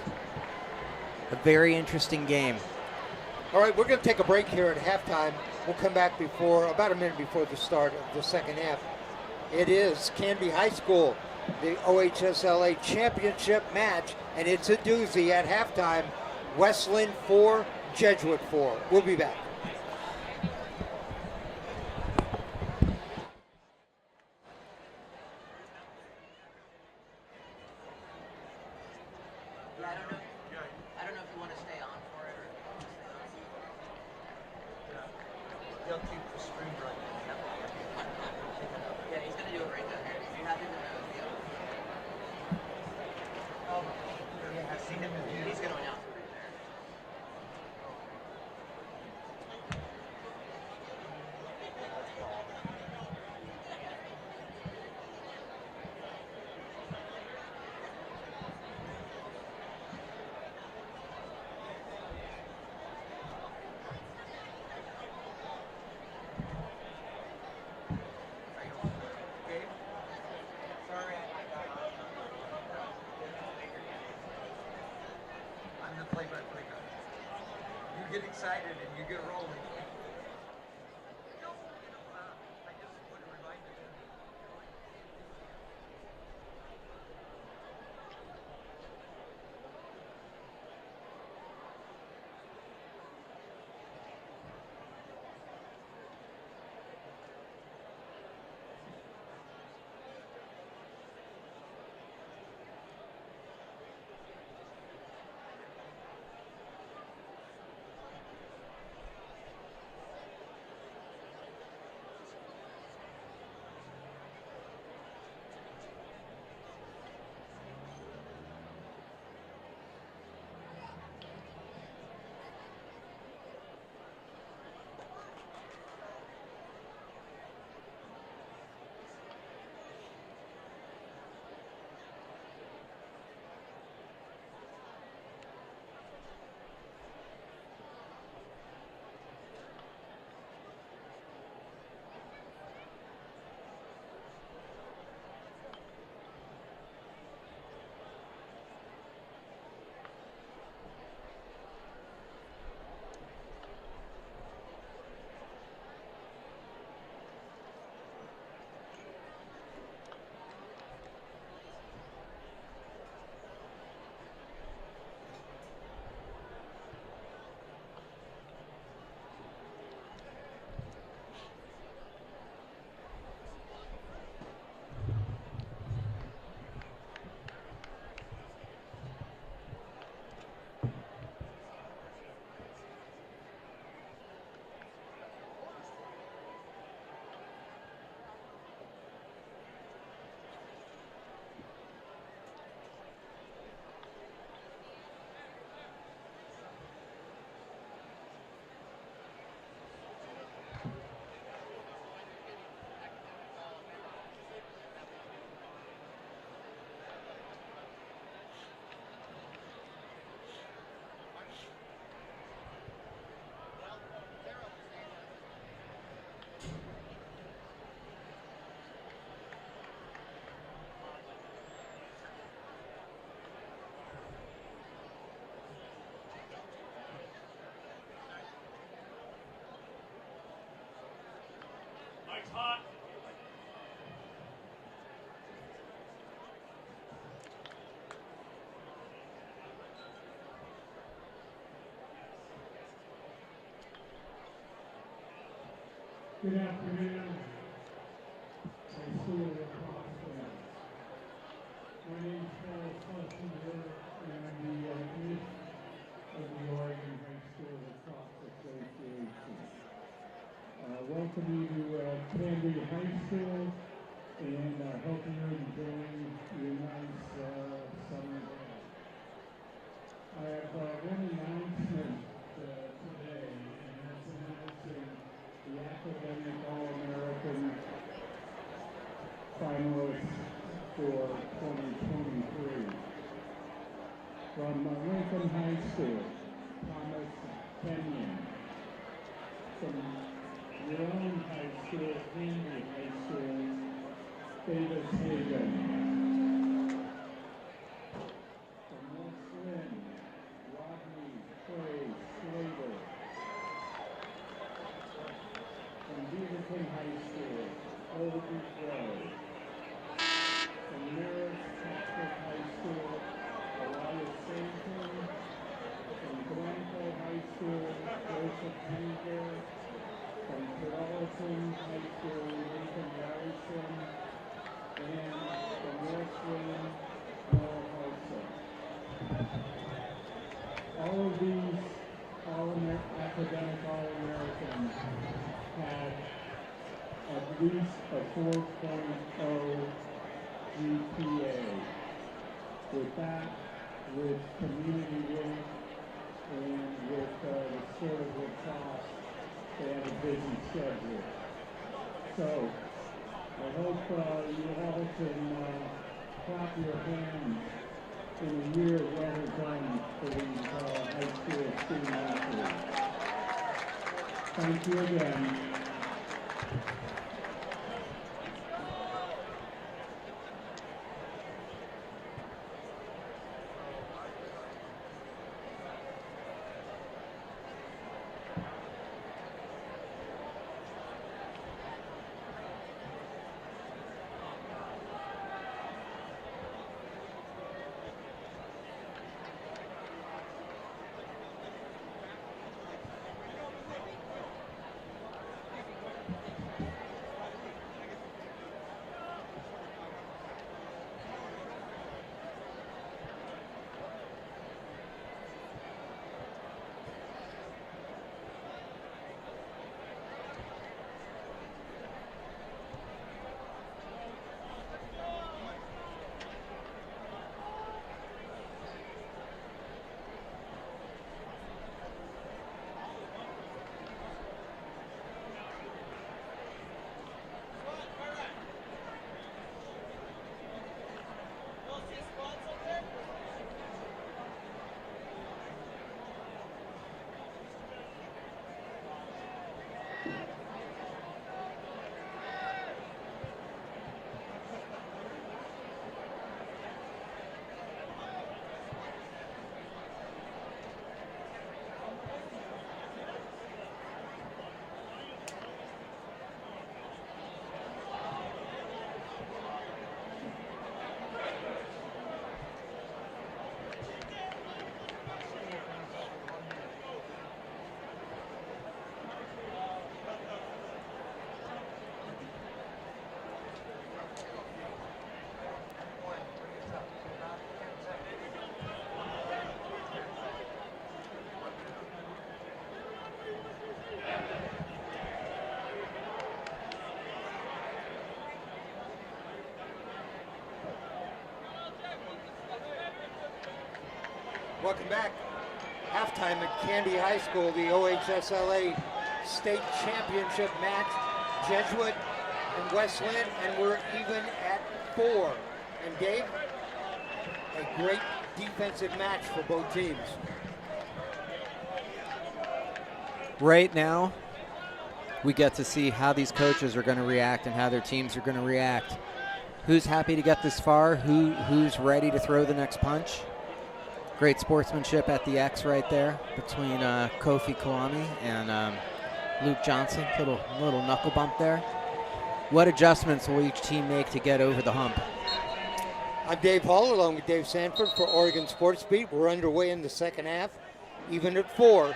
A very interesting game. All right, we're going to take a break here at halftime. We'll come back about a minute before the start of the second half. It is Canby High School, the OHSLA championship match, and it's a doozy at halftime. West Linn 4, Jesuit 4. We'll be back. Get excited and you get rolling. Good afternoon, high school lacrosse fans. My name is Paul Schlesinger, and I'm the commissioner of the Oregon High School Lacrosse Association. Welcome you to Canby High School, and I hope you're enjoying your nice summer day. I have one announcement today, and that's announcing the Academic All-American finalists for 2023. From Lincoln High School, Thomas Kenyon. From your own high school, Canby High School, Davis Hagan. From Linn, Rodney Clay Slater. From Beaverton High School, Olden Rowe. From Marist Catholic High School, Elias Sainton. From Glencoe High School, Joseph Hager. From Carrollton High School, Nathan Garrison. And from West Linn, Noah Hartson. All of these academic All-Americans had at least a 4.0 GPA. With that, with community work, and with the sport of lacrosse, they had a busy schedule. So, I hope you all can clap your hands in a year well done for these high school student athletes. Thank you again. Welcome back. Halftime at Canby High School, the OHSLA state championship match. Jesuit and West Linn, and we're even at 4. And Dave, a great defensive match for both teams. Right now, we get to see how these coaches are going to react and how their teams are going to react. Who's happy to get this far? Who's ready to throw the next punch? Great sportsmanship at the X right there between Kofi Kwame and Luke Johnson. Little knuckle bump there. What adjustments will each team make to get over the hump? I'm Dave Hall along with Dave Sanford for Oregon Sports Beat. We're underway in the second half, even at 4.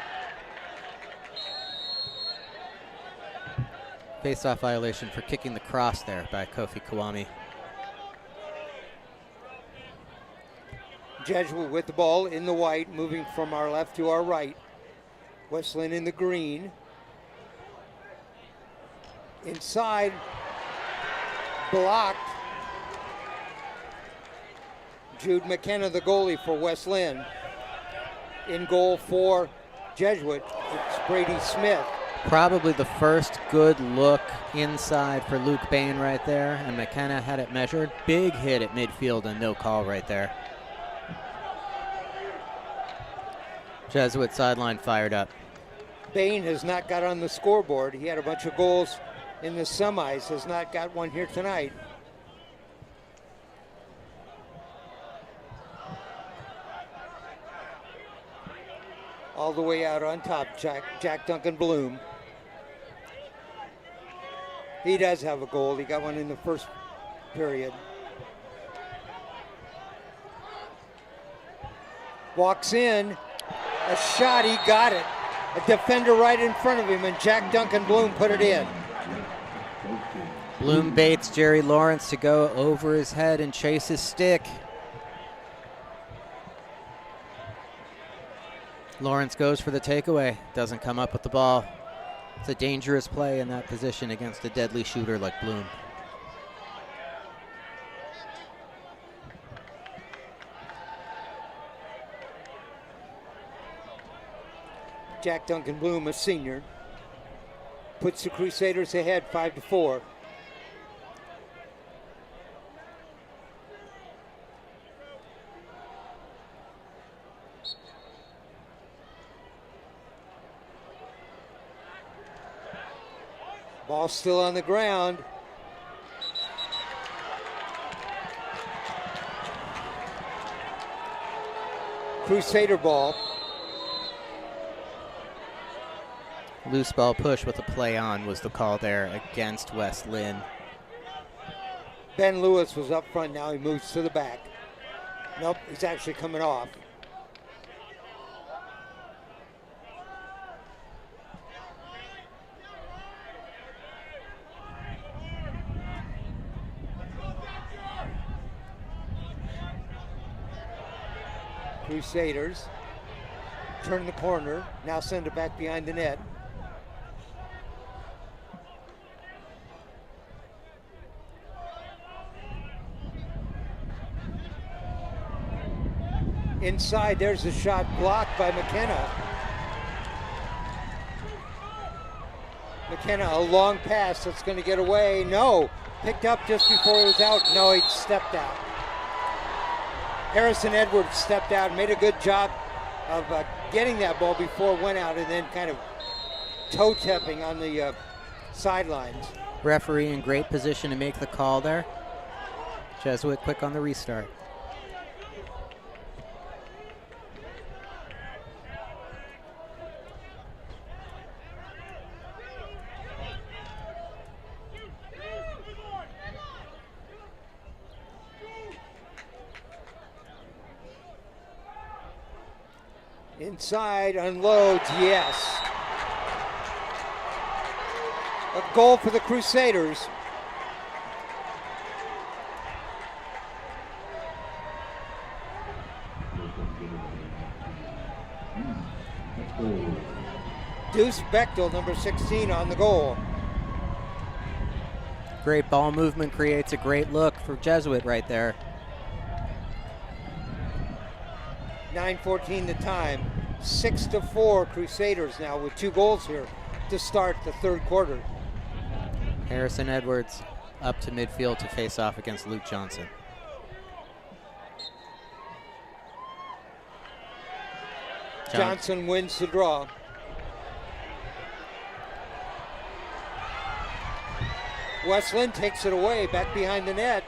Face-off violation for kicking the cross there by Kofi Kawami. Jesuit with the ball in the white, moving from our left to our right. West Linn in the green. Inside, blocked. Jude McKenna, the goalie for West Linn. In goal for Jesuit, it's Brady Smith. Probably the first good look inside for Luke Bain right there, and McKenna had it measured. Big hit at midfield and no call right there. Jesuit sideline fired up. Bain has not got on the scoreboard. He had a bunch of goals in the semis, has not got one here tonight. All the way out on top, Jack Duncan Bloom. He does have a goal. He got one in the first period. Walks in, a shot, he got it. A defender right in front of him, and Jack Duncan Bloom put it in. Bloom baits Jerry Lawrence to go over his head and chase his stick. Lawrence goes for the takeaway, doesn't come up with the ball. It's a dangerous play in that position against a deadly shooter like Bloom. Jack Duncan Bloom, a senior, puts the Crusaders ahead 5-4. Ball still on the ground. Crusader ball. Loose ball push with a play on was the call there against West Linn. Ben Lewis was up front, now he moves to the back. Nope, he's actually coming off. Crusaders turn the corner, now send it back behind the net. Inside, there's a shot blocked by McKenna. McKenna, a long pass that's going to get away. No, picked up just before he was out. No, he stepped out. Harrison Edwards stepped out, made a good job of getting that ball before it went out, and then kind of toe-tapping on the sidelines. Referee in great position to make the call there. Jesuit quick on the restart. Inside, unloads, yes. A goal for the Crusaders. Deuce Bechtel, number 16, on the goal. Great ball movement creates a great look for Jesuit right there. 9:14 the time. 6-4 Crusaders now with 2 goals here to start the third quarter. Harrison Edwards up to midfield to face off against Luke Johnson. Johnson wins the draw. West Linn takes it away, back behind the net.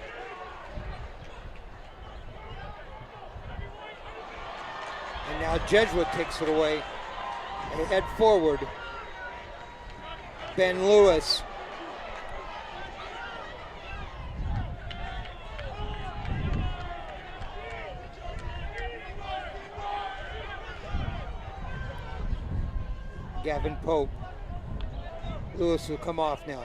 And now Jesuit takes it away. They head forward. Ben Lewis. Gavin Pope. Lewis will come off now.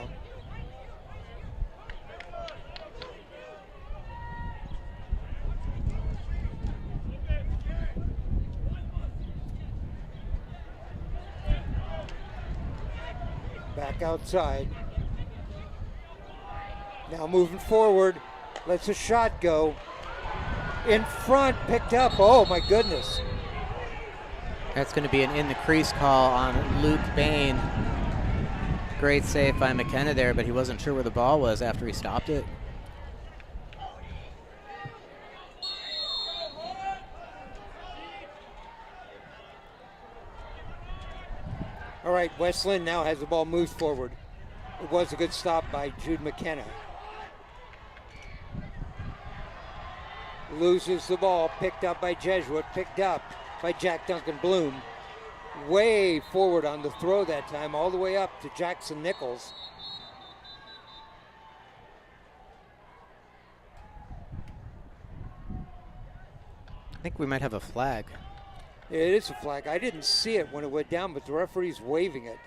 back outside. Now moving forward, lets a shot go. In front, picked up. Oh my goodness. That's going to be an in the crease call on Luke Bain. Great save by McKenna there, but he wasn't sure where the ball was after he stopped it. All right, West Linn now has the ball, moves forward. It was a good stop by Jude McKenna. Loses the ball, picked up by Jesuit, picked up by Jack Duncan Bloom. Way forward on the throw that time, all the way up to Jackson Nichols. I think we might have a flag. It is a flag. I didn't see it when it went down, but the referee's waving it.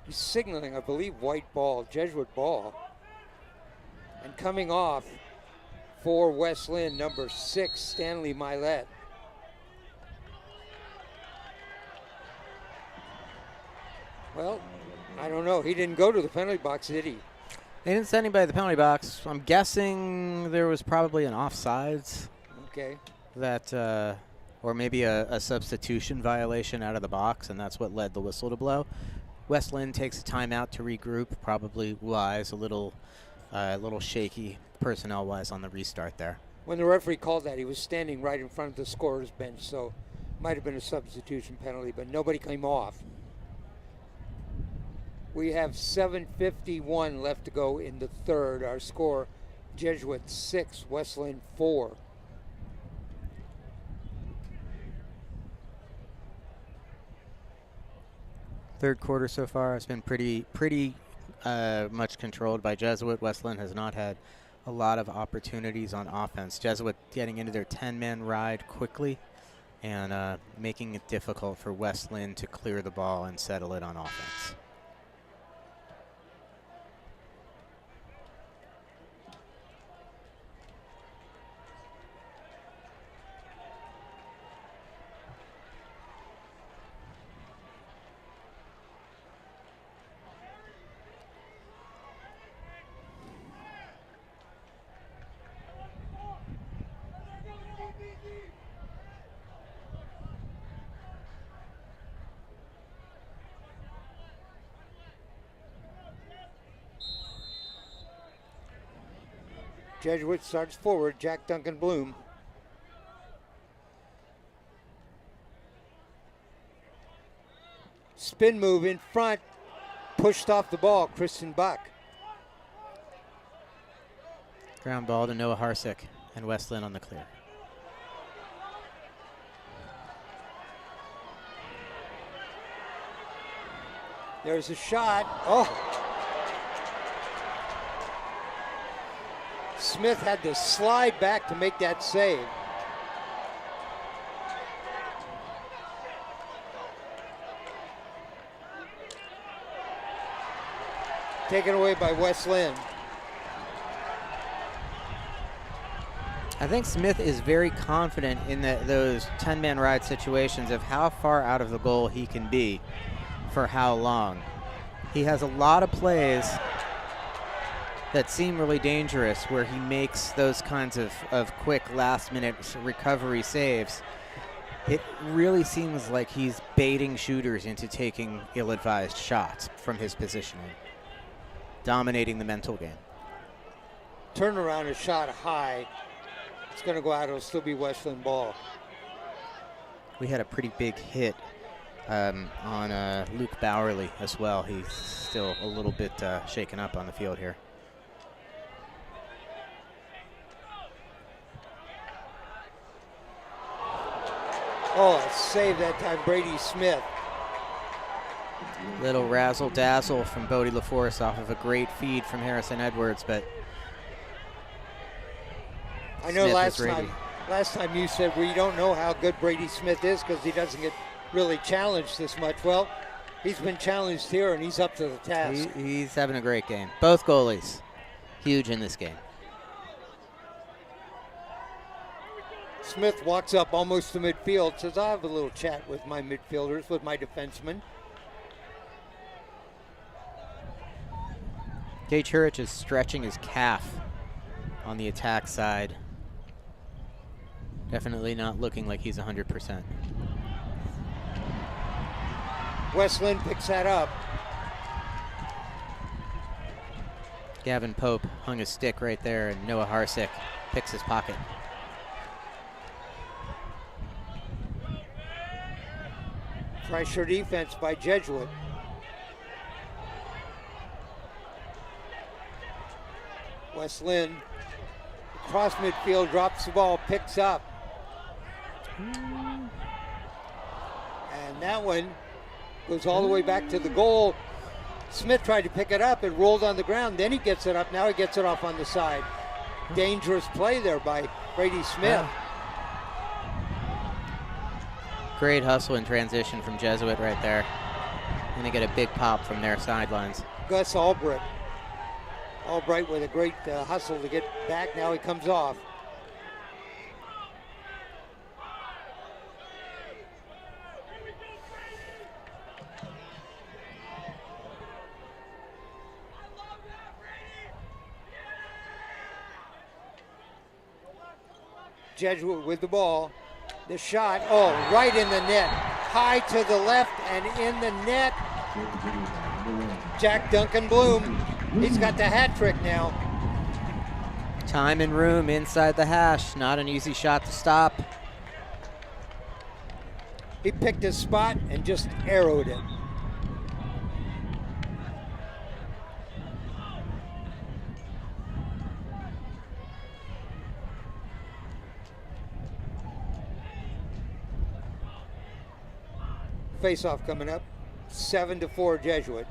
He's signaling, I believe, white ball, Jesuit ball. And coming off for West Linn, number 6, Stanley Milet. Well, I don't know. He didn't go to the penalty box, did he? They didn't send anybody to the penalty box. I'm guessing there was probably an offsides. Okay. That, or maybe a substitution violation out of the box, and that's what led the whistle to blow. West Linn takes a timeout to regroup, probably wise, a little shaky personnel-wise on the restart there. When the referee called that, he was standing right in front of the scorer's bench, so might have been a substitution penalty, but nobody came off. We have 7:51 left to go in the third. Our score, Jesuit 6, West Linn 4. Third quarter so far has been pretty much controlled by Jesuit. West Linn has not had a lot of opportunities on offense. Jesuit getting into their 10-man ride quickly and making it difficult for West Linn to clear the ball and settle it on offense. Jesuit starts forward, Jack Duncan Bloom. Spin move in front, pushed off the ball, Kristen Buck. Ground ball to Noah Harsick and West Linn on the clear. There's a shot. Oh! Smith had to slide back to make that save. Taken away by West Linn. I think Smith is very confident in those 10-man ride situations of how far out of the goal he can be for how long. He has a lot of plays that seem really dangerous where he makes those kinds of quick last-minute recovery saves. It really seems like he's baiting shooters into taking ill-advised shots from his positioning, dominating the mental game. Turnaround is shot high. It's going to go out. It'll still be West Linn ball. We had a pretty big hit on Luke Bowerly as well. He's still a little bit shaken up on the field here. Oh, save that time, Brady Smith. Little razzle-dazzle from Bodie LaForce off of a great feed from Harrison Edwards, but I know Smith last time you said we don't know how good Brady Smith is because he doesn't get really challenged this much. Well, he's been challenged here and he's up to the task. He's having a great game. Both goalies, huge in this game. Smith walks up almost to midfield, says, I'll have a little chat with my midfielders, with my defensemen. Gage Hurich is stretching his calf on the attack side. Definitely not looking like he's 100%. West Linn picks that up. Gavin Pope hung his stick right there, and Noah Harsick picks his pocket. Pressure defense by Jesuit. West Linn, across midfield, drops the ball, picks up. And that one goes all the way back to the goal. Smith tried to pick it up. It rolled on the ground. Then he gets it up. Now he gets it off on the side. Dangerous play there by Brady Smith. Great hustle and transition from Jesuit right there. And they get a big pop from their sidelines. Gus Albright. Albright with a great hustle to get back. Now he comes off. Jesuit with the ball. The shot, oh, right in the net. High to the left and in the net. Jack Duncan Bloom. He's got the hat trick now. Time and room inside the hash. Not an easy shot to stop. He picked his spot and just arrowed it. Face-off coming up, 7-4 Jesuit.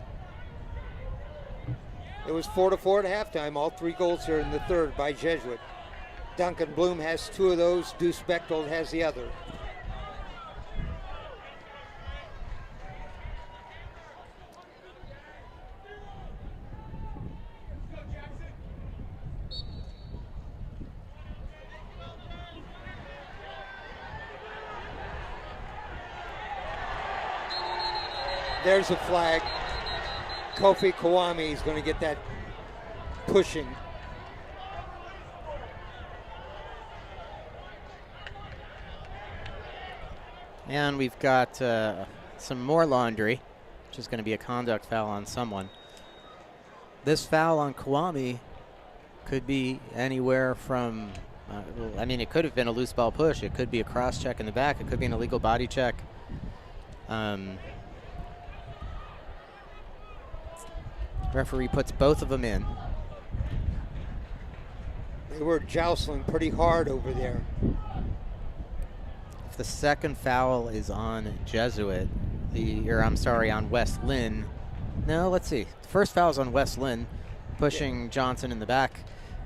It was 4-4 at halftime. All 3 goals here in the third by Jesuit. Duncan Bloom has 2 of those. Deuce Bechtold has the other. There's a flag. Kofi Kawami is going to get that pushing. And we've got some more laundry, which is going to be a conduct foul on someone. This foul on Kawami could be anywhere from, I mean, it could have been a loose ball push. It could be a cross check in the back. It could be an illegal body check. Referee puts both of them in. They were joustling pretty hard over there. If the second foul is on Jesuit, on West Linn. No, let's see. The first foul is on West Linn, pushing Johnson in the back.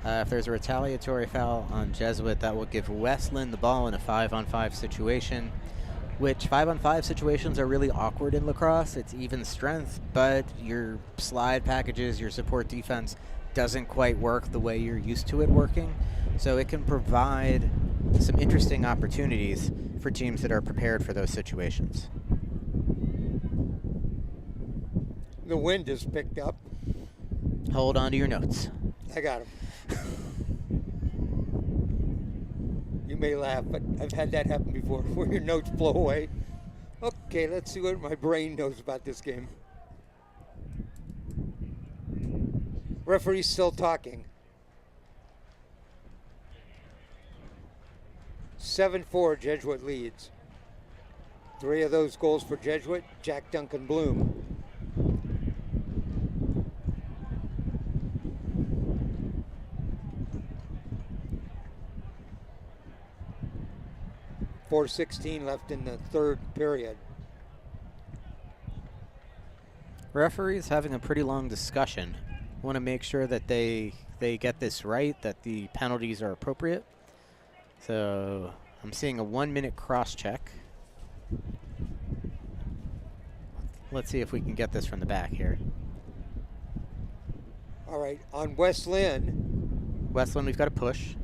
If there's a retaliatory foul on Jesuit, that will give West Linn the ball in a 5-on-5 situation, which 5-on-5 situations are really awkward in lacrosse. It's even strength, but your slide packages, your support defense doesn't quite work the way you're used to it working. So it can provide some interesting opportunities for teams that are prepared for those situations. The wind is picked up. Hold on to your notes. I got him. You may laugh, but I've had that happen before, where your notes blow away. Okay, let's see what my brain knows about this game. Referee's still talking. 7-4, Jesuit leads. 3 of those goals for Jesuit, Jack Duncan Bloom. .416 left in the third period. Referees having a pretty long discussion. Want to make sure that they get this right, that the penalties are appropriate. So I'm seeing a 1-minute cross check. Let's see if we can get this from the back here. All right, on West Linn. West Linn, we've got a push.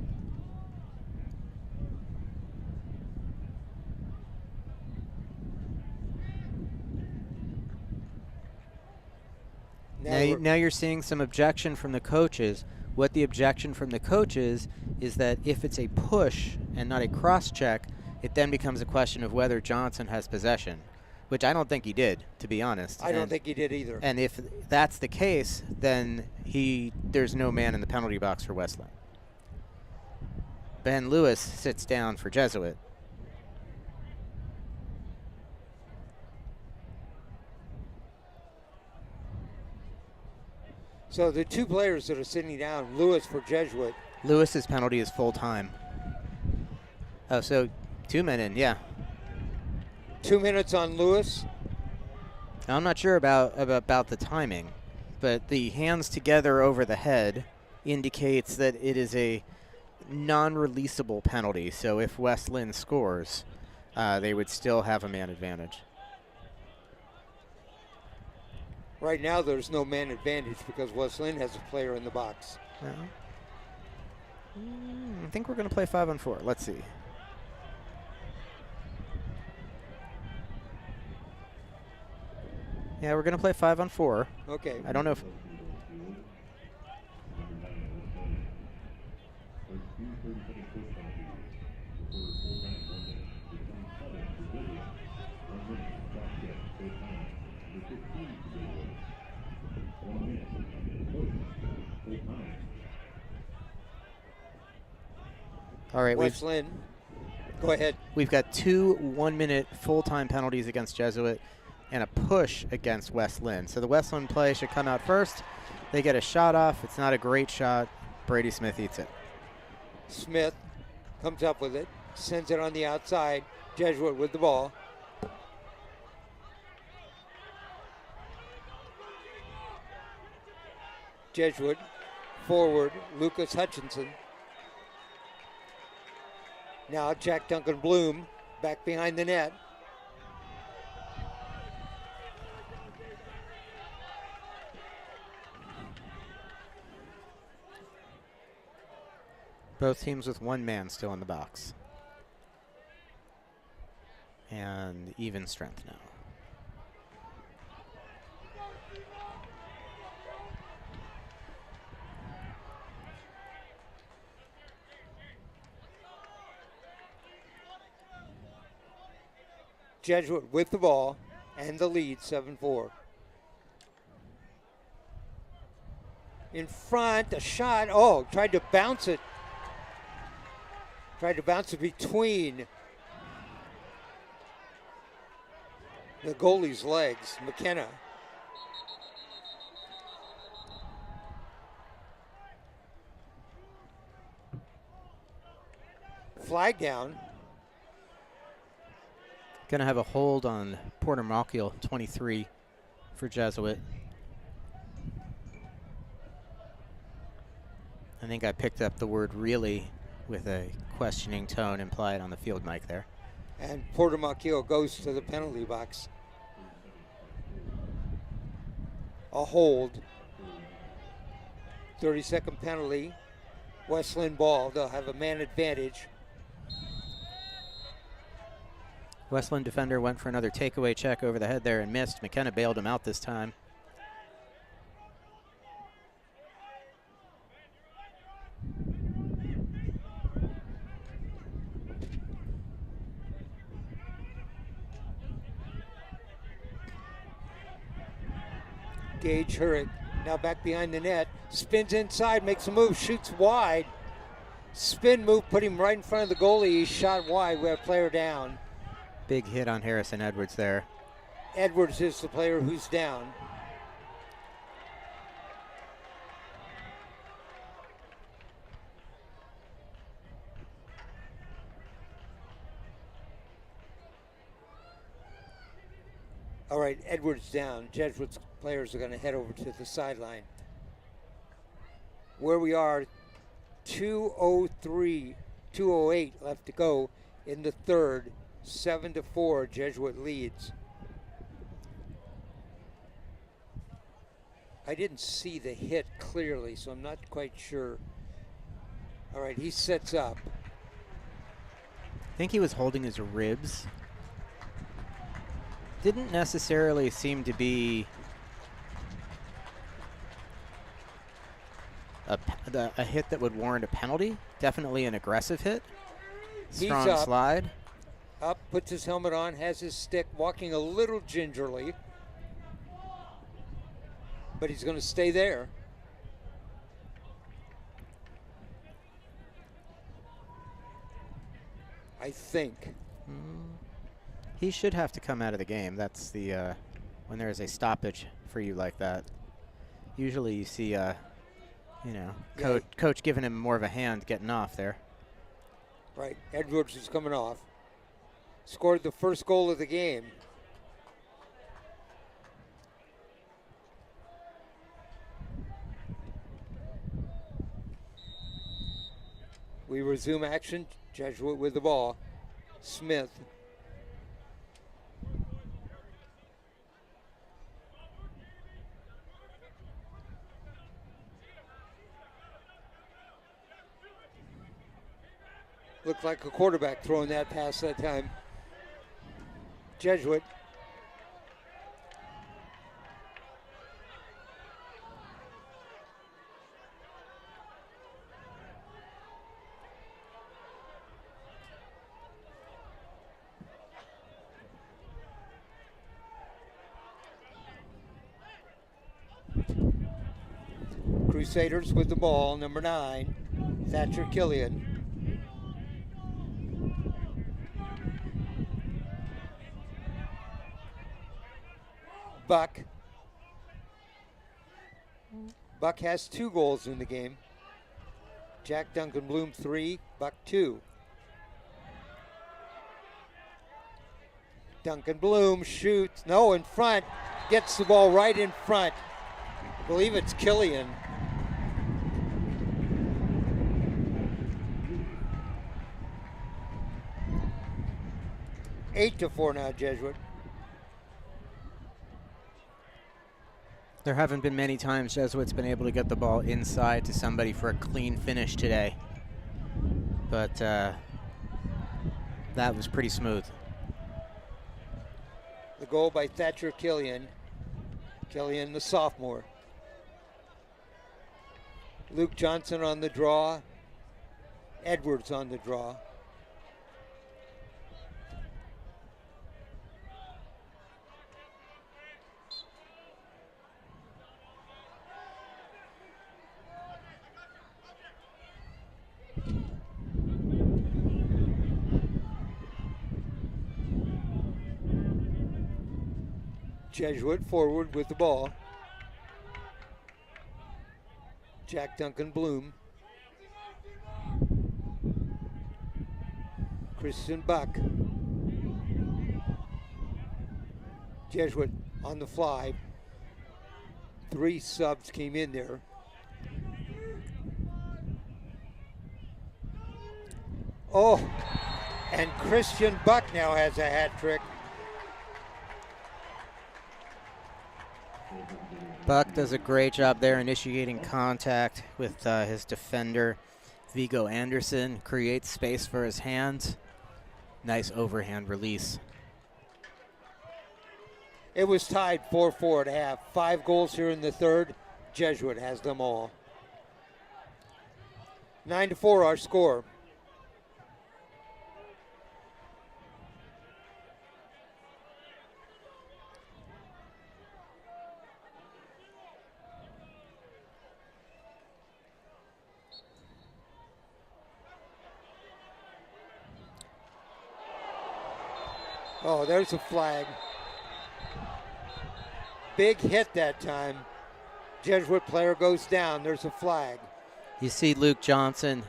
Now you're seeing some objection from the coaches. What the objection from the coaches is that if it's a push and not a cross check, it then becomes a question of whether Johnson has possession, which I don't think he did, to be honest. I don't think he did either. And if that's the case, then there's no man in the penalty box for West Linn. Ben Lewis sits down for Jesuit. So the two players that are sitting down, Lewis for Jesuit. Lewis's penalty is full time. Oh, so 2 minutes, yeah. 2 minutes on Lewis. I'm not sure about the timing, but the hands together over the head indicates that it is a non-releasable penalty. So if West Linn scores, they would still have a man advantage. Right now, there's no man advantage because West Linn has a player in the box. No. I think we're going to play 5-on-4. Let's see. Yeah, we're going to play 5-on-4. Okay. I don't know if... All right, West Linn, go ahead. We've got 2 1-minute full-time penalties against Jesuit and a push against West Linn. So the West Linn play should come out first. They get a shot off. It's not a great shot. Brady Smith eats it. Smith comes up with it, sends it on the outside. Jesuit with the ball. Jesuit forward, Lucas Hutchinson. Now Jack Duncan Bloom back behind the net. Both teams with 1 man still in the box. And even strength now. Jesuit with the ball and the lead, 7-4. In front, a shot. Oh, tried to bounce it. Tried to bounce it between the goalie's legs, McKenna. Flag down. Going to have a hold on Porter Malkiel, 23 for Jesuit. I think I picked up the word really with a questioning tone implied on the field mic there. And Porter Malkiel goes to the penalty box. A hold. 30-second penalty. West Linn ball. They'll have a man advantage. West Linn defender went for another takeaway check over the head there and missed. McKenna bailed him out this time. Gage Hurrick now back behind the net. Spins inside, makes a move, shoots wide. Spin move, put him right in front of the goalie. He shot wide. We have a player down. Big hit on Harrison Edwards there. Edwards is the player who's down. All right, Edwards down. Jesuit's players are going to head over to the sideline. Where we are, 2:08 left to go in the third. 7-4, Jesuit leads. I didn't see the hit clearly, so I'm not quite sure. All right, he sets up. I think he was holding his ribs. Didn't necessarily seem to be a hit that would warrant a penalty. Definitely an aggressive hit. He's Strong up. slide. Up, puts his helmet on, has his stick, walking a little gingerly. But he's going to stay there. I think. He should have to come out of the game. That's the when there is a stoppage for you like that. Usually you see, coach giving him more of a hand getting off there. Right, Edwards is coming off. Scored the first goal of the game. We resume action. Jesuit with the ball. Smith. Looked like a quarterback throwing that pass that time. Jesuit. Crusaders with the ball, number 9, Thatcher Killian. Buck. Buck has 2 goals in the game. Jack Duncan Bloom 3, Buck 2. Duncan Bloom shoots, no, in front, gets the ball right in front. I believe it's Killian. Eight to 4 now, Jesuit. There haven't been many times Jesuit's been able to get the ball inside to somebody for a clean finish today. But that was pretty smooth. The goal by Thatcher Killian. Killian, the sophomore. Luke Johnson on the draw. Edwards on the draw. Jesuit forward with the ball. Jack Duncan Bloom. Christian Buck. Jesuit on the fly. 3 subs came in there. Oh, and Christian Buck now has a hat trick. Buck does a great job there initiating contact with his defender, Vigo Anderson. Creates space for his hands. Nice overhand release. It was tied 4-4 at half. 5 goals here in the third. Jesuit has them all. 9-4 our score. Oh, there's a flag. Big hit that time. Jesuit player goes down. There's a flag. You see Luke Johnson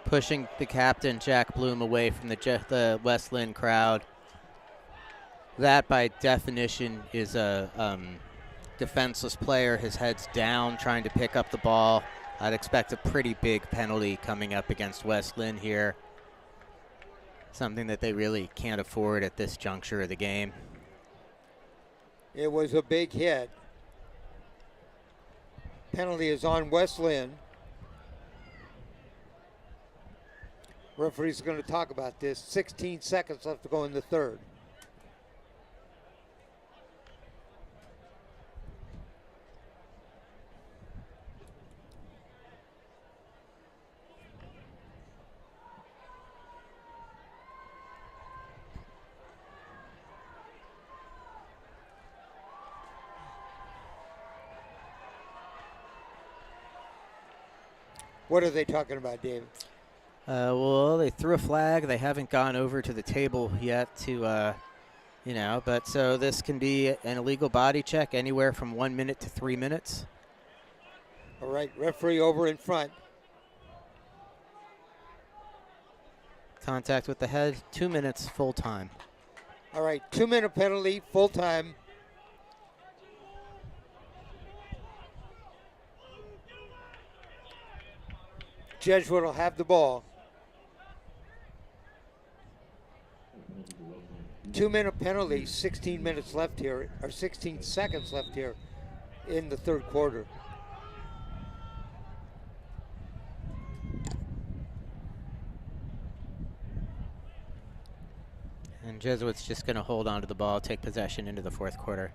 pushing the captain, Jack Bloom, away from the West Linn crowd. That, by definition, is a defenseless player. His head's down, trying to pick up the ball. I'd expect a pretty big penalty coming up against West Linn here. Something that they really can't afford at this juncture of the game. It was a big hit. Penalty is on West Linn. Referee's going to talk about this. 16 seconds left to go in the third. What are they talking about, Dave? Well, they threw a flag. They haven't gone over to the table yet to, but so this can be an illegal body check anywhere from 1 minute to 3 minutes. All right, referee over in front. Contact with the head, 2 minutes, full time. All right, 2-minute penalty, full time. Jesuit will have the ball. 2-minute penalty, 16 minutes left here, or 16 seconds left here in the third quarter. And Jesuit's just going to hold on to the ball, take possession into the fourth quarter.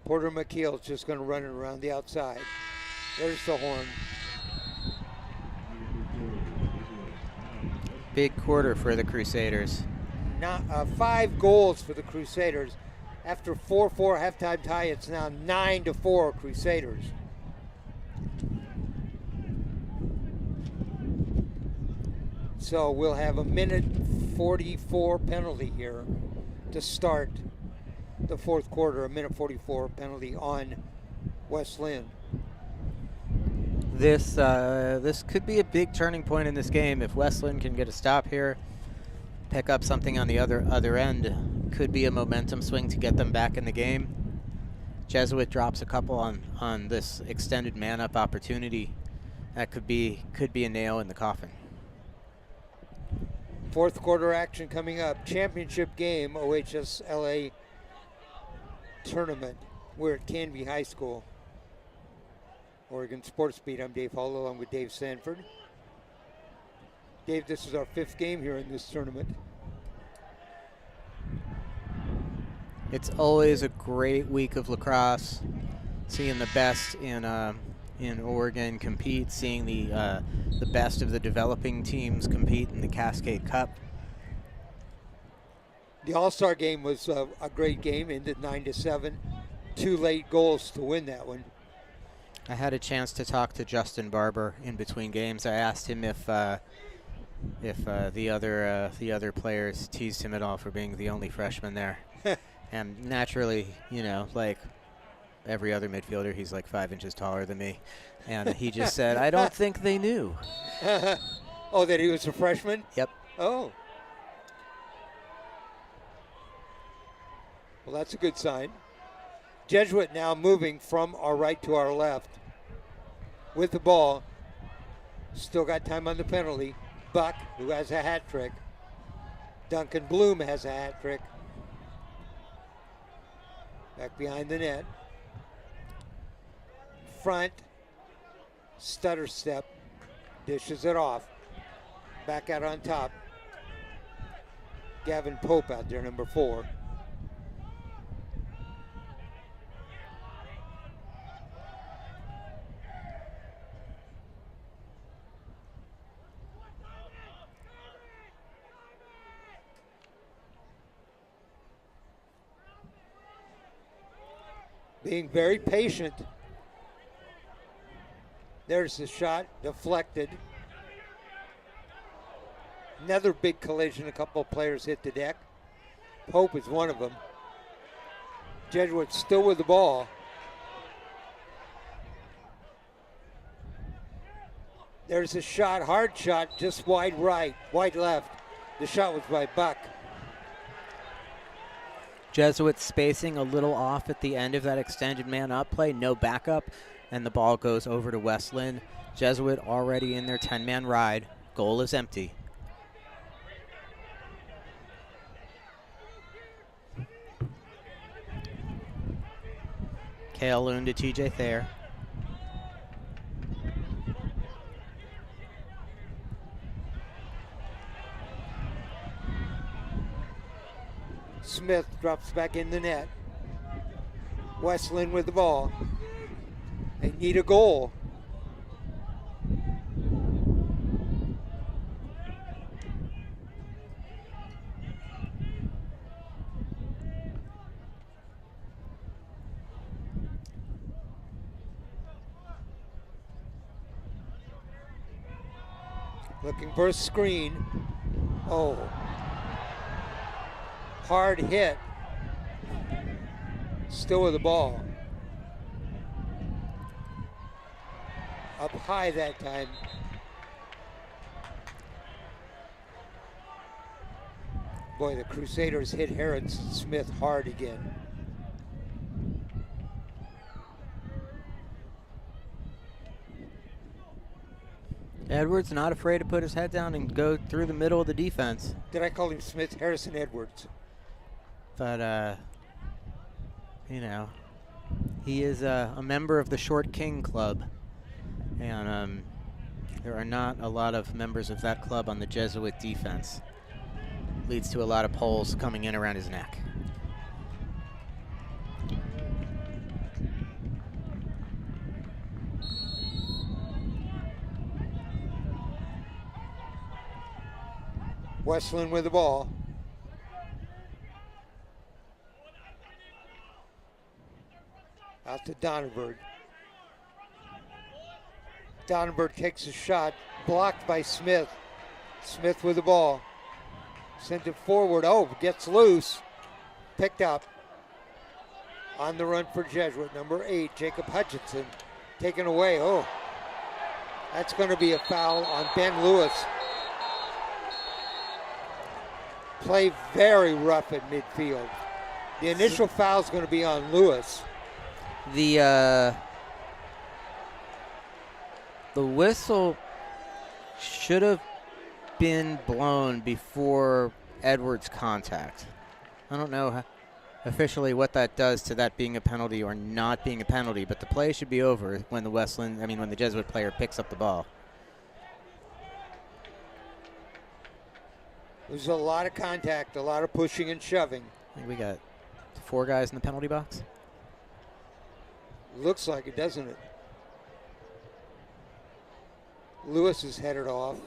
Porter McKeel's just going to run it around the outside. There's the horn. Big quarter for the Crusaders. 5 goals for the Crusaders. After 4-4 halftime tie, it's now 9-4 Crusaders. So we'll have a minute 44 penalty here to start the fourth quarter. A minute 44 penalty on West Linn. This could be a big turning point in this game. If West Linn can get a stop here, pick up something on the other end, could be a momentum swing to get them back in the game. Jesuit drops a couple on this extended man-up opportunity. That could be a nail in the coffin. Fourth quarter action coming up. Championship game, OHSLA tournament. We're at Canby High School. Oregon Sports Beat. I'm Dave Hall along with Dave Sanford. Dave, this is our 5th game here in this tournament. It's always a great week of lacrosse. Seeing the best in Oregon compete, seeing the best of the developing teams compete in the Cascade Cup. The All-Star game was a great game, ended 9-7. 2 late goals to win that one. I had a chance to talk to Justin Barber in between games. I asked him if the other players teased him at all for being the only freshman there. And naturally, like every other midfielder, he's like 5 inches taller than me. And he just said, I don't think they knew. Oh, that he was a freshman? Yep. Oh. Well, that's a good sign. Jesuit now moving from our right to our left with the ball. Still got time on the penalty. Buck, who has a hat trick. Duncan Bloom has a hat trick. Back behind the net. Front. Stutter step. Dishes it off. Back out on top. Gavin Pope out there, number 4. Being very patient. There's the shot, deflected. Another big collision, a couple of players hit the deck. Pope is one of them. Jesuit still with the ball. There's a shot, hard shot, just wide right, wide left. The shot was by Buck. Jesuit spacing a little off at the end of that extended man-up play, no backup, and the ball goes over to West Linn. Jesuit already in their 10-man ride. Goal is empty. Kale Loon to TJ Thayer. Smith drops back in the net. West Linn with the ball. They need a goal. Looking for a screen. Oh. Hard hit. Still with the ball. Up high that time. Boy, the Crusaders hit Harrison Smith hard again. Edwards not afraid to put his head down and go through the middle of the defense. Did I call him Smith? Harrison Edwards. But, you know, he is a member of the Short King Club. And there are not a lot of members of that club on the Jesuit defense. Leads to a lot of poles coming in around his neck. Westland with the ball. Out to Donenberg. Donenberg takes a shot, blocked by Smith. Smith with the ball. Sent it forward. Oh, gets loose. Picked up. On the run for Jesuit. Number 8, Jacob Hutchinson. Taken away. Oh, that's going to be a foul on Ben Lewis. Play very rough at midfield. The initial foul is going to be on Lewis. The whistle should have been blown before Edwards' contact. I don't know officially what that does to that being a penalty or not being a penalty, but the play should be over when when the Jesuit player picks up the ball. There's a lot of contact, a lot of pushing and shoving. I think we got 4 guys in the penalty box. Looks like it, doesn't it? Lewis is headed off.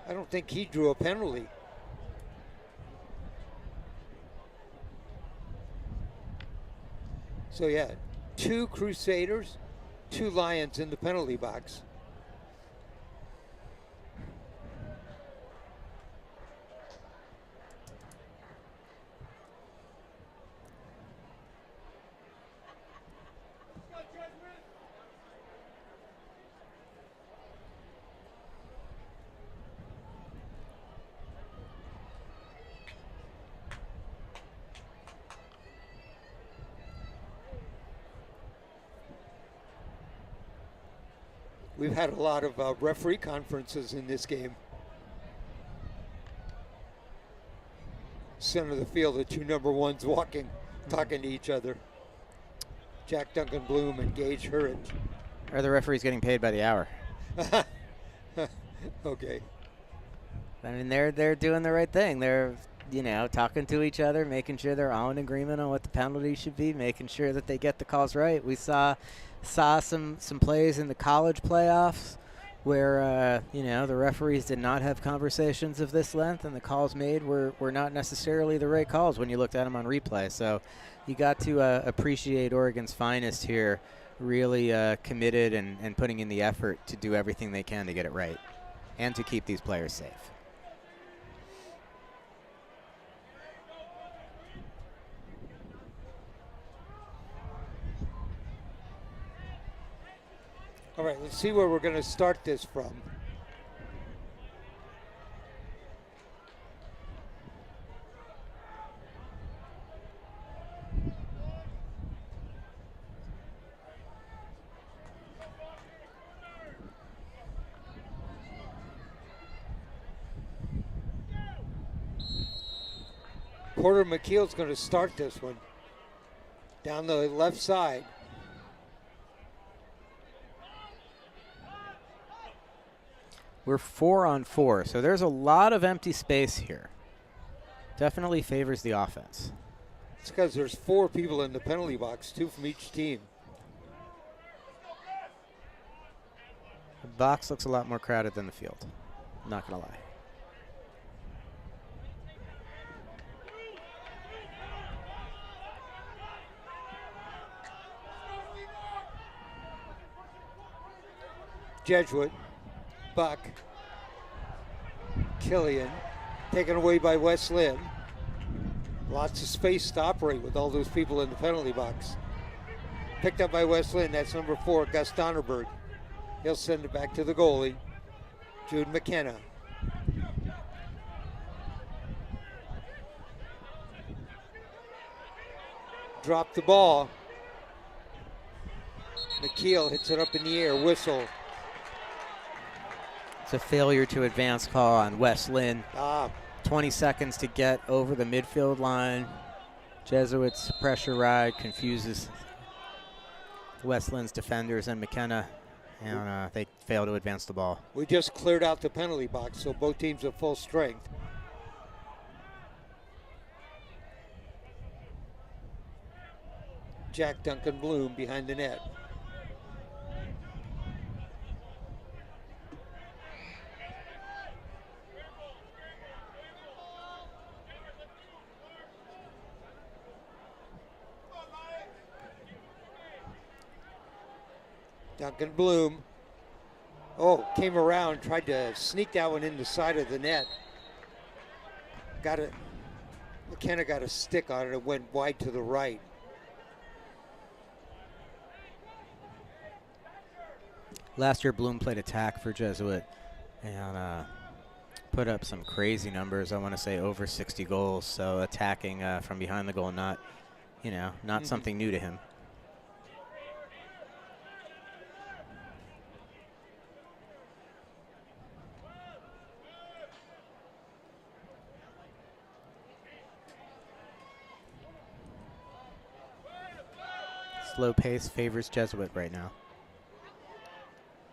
I don't think he drew a penalty. So yeah, 2 Crusaders, 2 Lions in the penalty box. We've had a lot of referee conferences in this game. Center of the field, the 2 number 1s walking, talking to each other. Jack Duncan Bloom and Gage Hurridge. Are the referees getting paid by the hour? Okay. I mean, they're doing the right thing. They're, talking to each other, making sure they're all in agreement on what the penalty should be, making sure that they get the calls right. We saw some plays in the college playoffs where, the referees did not have conversations of this length, and the calls made were not necessarily the right calls when you looked at them on replay. So you got to appreciate Oregon's finest here, really committed and putting in the effort to do everything they can to get it right and to keep these players safe. All right, let's see where we're going to start this from. Porter McKeel's going to start this one down the left side. We're 4-on-4, so there's a lot of empty space here. Definitely favors the offense. It's because there's 4 people in the penalty box, 2 from each team. The box looks a lot more crowded than the field. Not gonna lie. Jesuit Buck. Killian taken away by Wes Linn. Lots of space to operate with all those people in the penalty box. Picked up by Wes Linn. That's number 4, Gus Donnerberg. He'll send it back to the goalie, Jude McKenna. Drop the ball. McKeel hits it up in the air, whistle. It's a failure to advance call on Wes Linn. 20 seconds to get over the midfield line. Jesuits pressure ride confuses Wes Linn's defenders and McKenna, and they fail to advance the ball. We just cleared out the penalty box, so both teams are full strength. Jack Duncan Bloom behind the net. Duncan Bloom. Oh, came around, tried to sneak that one in the side of the net. Got it. McKenna got a stick on it. It went wide to the right. Last year, Bloom played attack for Jesuit and put up some crazy numbers. I want to say over 60 goals. So attacking from behind the goal, not something new to him. Slow pace favors Jesuit right now.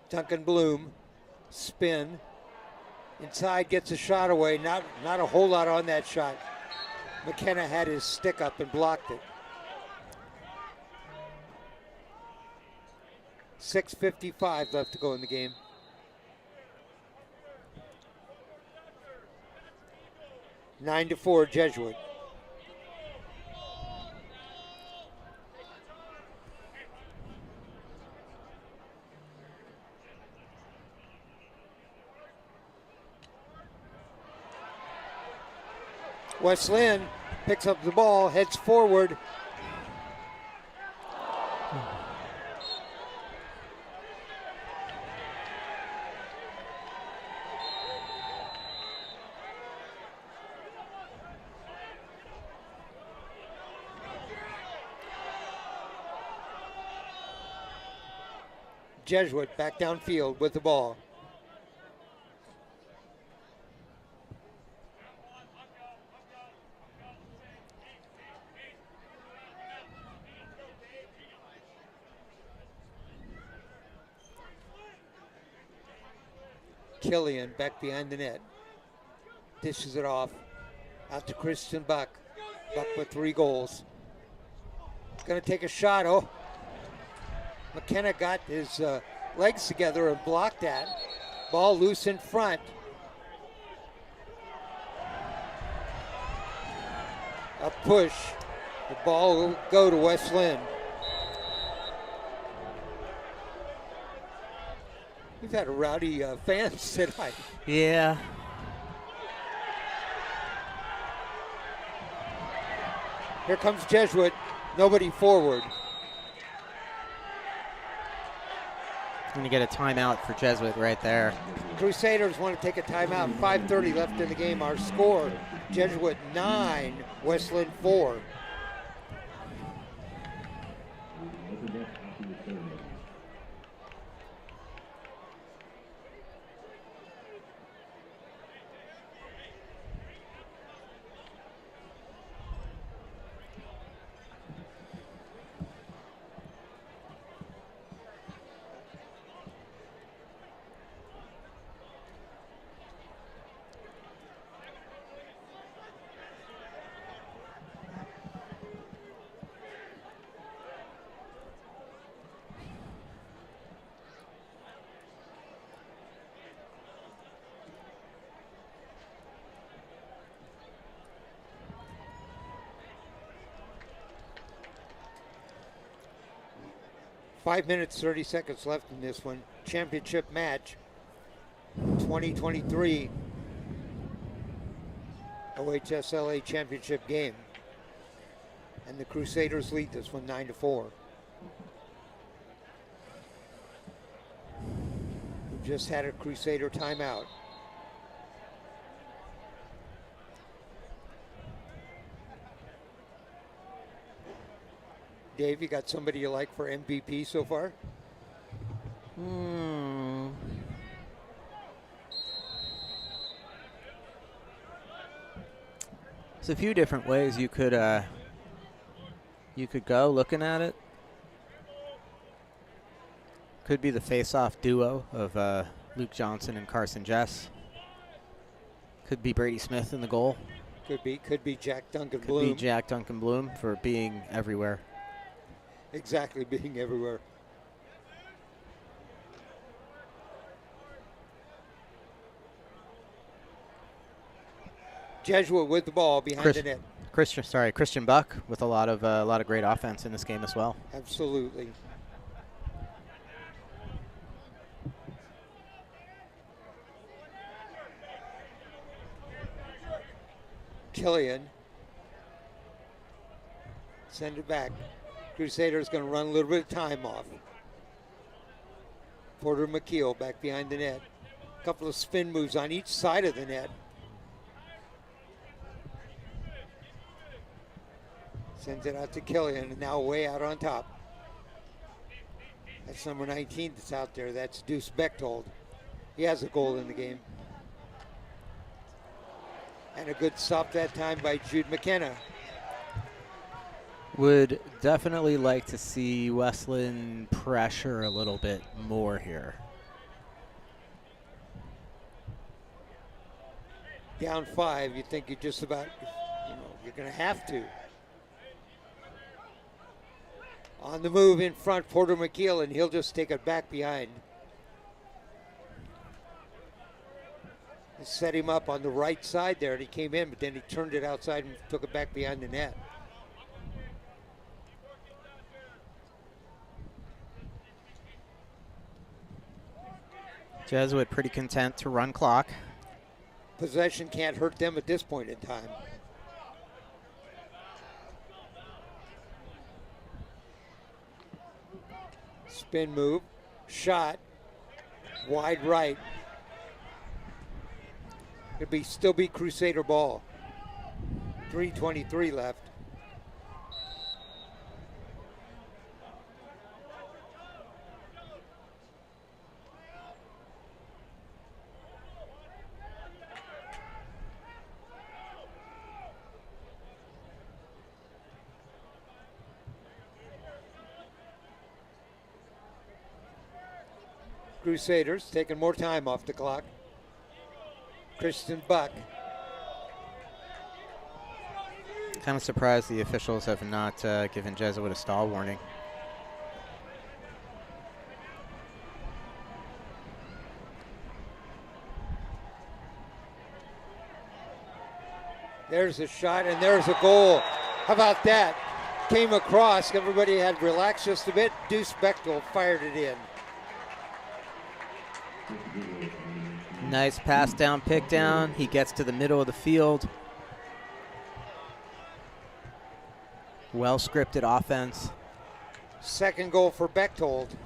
Duncan Bloom, spin. Inside, gets a shot away. Not a whole lot on that shot. McKenna had his stick up and blocked it. 6:55 left to go in the game. Nine to 4, Jesuit. Wes Linn picks up the ball, heads forward. Jesuit back downfield with the ball. Killian back behind the net. Dishes it off. Out to Christian Buck. Buck with 3 goals. Gonna take a shot. Oh. McKenna got his legs together and blocked that. Ball loose in front. A push. The ball will go to Wes Linn. We've had a rowdy fans tonight. Yeah. Here comes Jesuit. Nobody forward. Going to get a timeout for Jesuit right there. Crusaders want to take a timeout. 5:30 left in the game. Our score, Jesuit 9, Wes Linn 4. Five minutes, 30 seconds left in this one. Championship match. 2023 OHSLA championship game. And the Crusaders lead this one 9-4. We've just had a Crusader timeout. Dave, you got somebody you like for MVP so far? There's a few different ways you could go looking at it. Could be the face-off duo of Luke Johnson and Carson Jess. Could be Brady Smith in the goal. Could be Jack Duncan Could Bloom. be Jack Duncan Bloom for being everywhere. Exactly, being everywhere. Jesuit with the ball behind the net. Christian Buck with a lot of great offense in this game as well. Absolutely. Killian. Send it back. Crusaders going to run a little bit of time off. Porter McKeel back behind the net. A couple of spin moves on each side of the net. Sends it out to Killian, and now way out on top. That's number 19 that's out there. That's Deuce Bechtold. He has a goal in the game. And a good stop that time by Jude McKenna. Would definitely like to see Westland pressure a little bit more here. Down 5, you think you're just about, you're going to have to. On the move in front, Porter McKeel, and he'll just take it back behind. Set him up on the right side there, and he came in, but then he turned it outside and took it back behind the net. Jesuit pretty content to run clock. Possession can't hurt them at this point in time. Spin move, shot, wide right. It'll still be Crusader ball. 3:23 left. Crusaders taking more time off the clock. Christian Buck. Kind of surprised the officials have not given Jesuit a stall warning. There's a shot and there's a goal. How about that? Came across, everybody had relaxed just a bit. Deuce Bechtel fired it in. Nice pass down, pick down. He gets to the middle of the field. Well scripted offense. Second goal for Bechtold.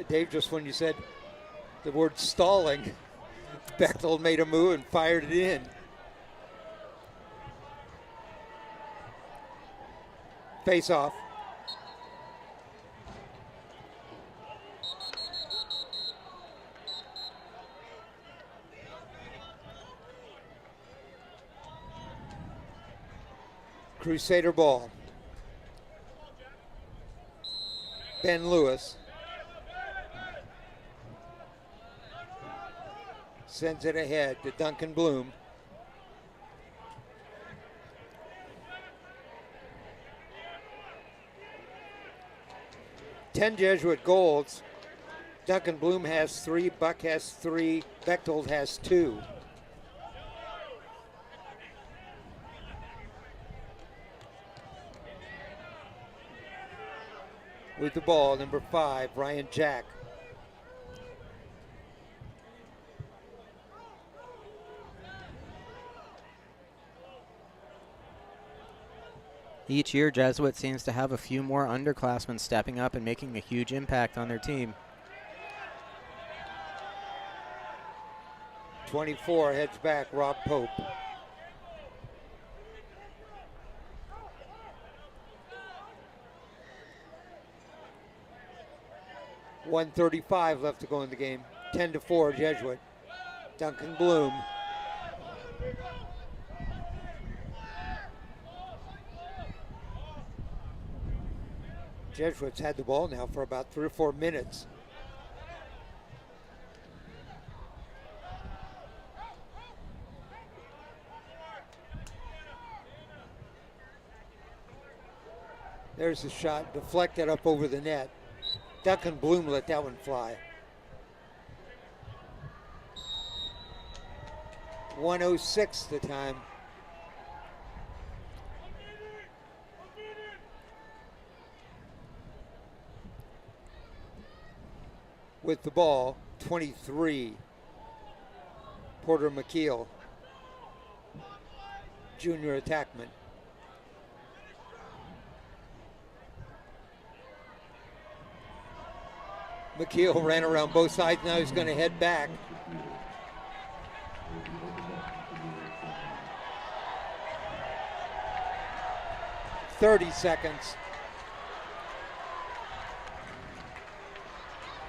Dave, just when you said the word stalling, Bechtold made a move and fired it in. Face off. Crusader ball. Ben Lewis sends it ahead to Duncan Bloom. Ten Jesuit goals. Duncan Bloom has 3, Buck has 3, Bechtold has 2. with the ball, number 5, Ryan Jack. Each year, Jesuit seems to have a few more underclassmen stepping up and making a huge impact on their team. 24 heads back, Rob Pope. .135 left to go in the game. 10-4, Jesuit. Duncan Bloom. Jesuits had the ball now for about 3 or 4 minutes. There's the shot, deflected up over the net. Duncan Bloom let that one fly. 1:06 the time. With the ball, 23, Porter McKeel, junior attackman. McKeel ran around both sides, now he's going to head back. .30 seconds.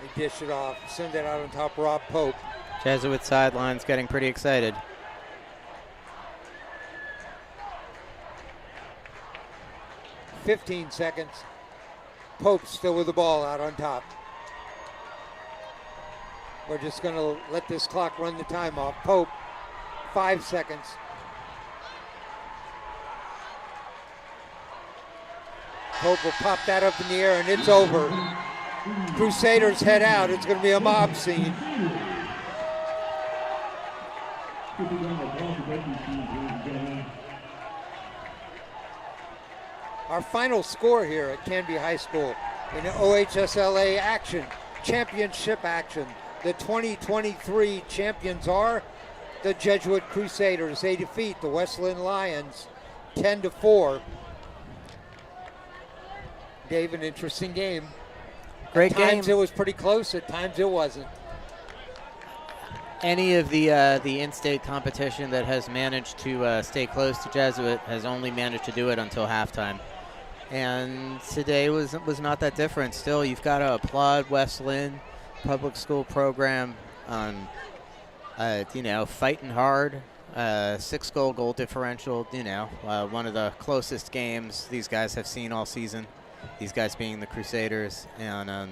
They dish it off, send it out on top, Rob Pope. Jesuit sideline's getting pretty excited. 15 seconds. Pope still with the ball out on top. We're just going to let this clock run the time off. Pope, 5 seconds. Pope will pop that up in the air and it's over. Crusaders head out. It's going to be a mob scene. Our final score here at Canby High School in OHSLA action, championship action. The 2023 champions are the Jesuit Crusaders. They defeat the West Linn Lions 10-4. Dave, an interesting game. Great game. At times it was pretty close, at times it wasn't. Any of the in-state competition that has managed to stay close to Jesuit has only managed to do it until halftime. And today was not that different. Still, you've got to applaud West Linn public school program on, fighting hard. 6-goal differential, one of the closest games these guys have seen all season. These guys being the Crusaders, and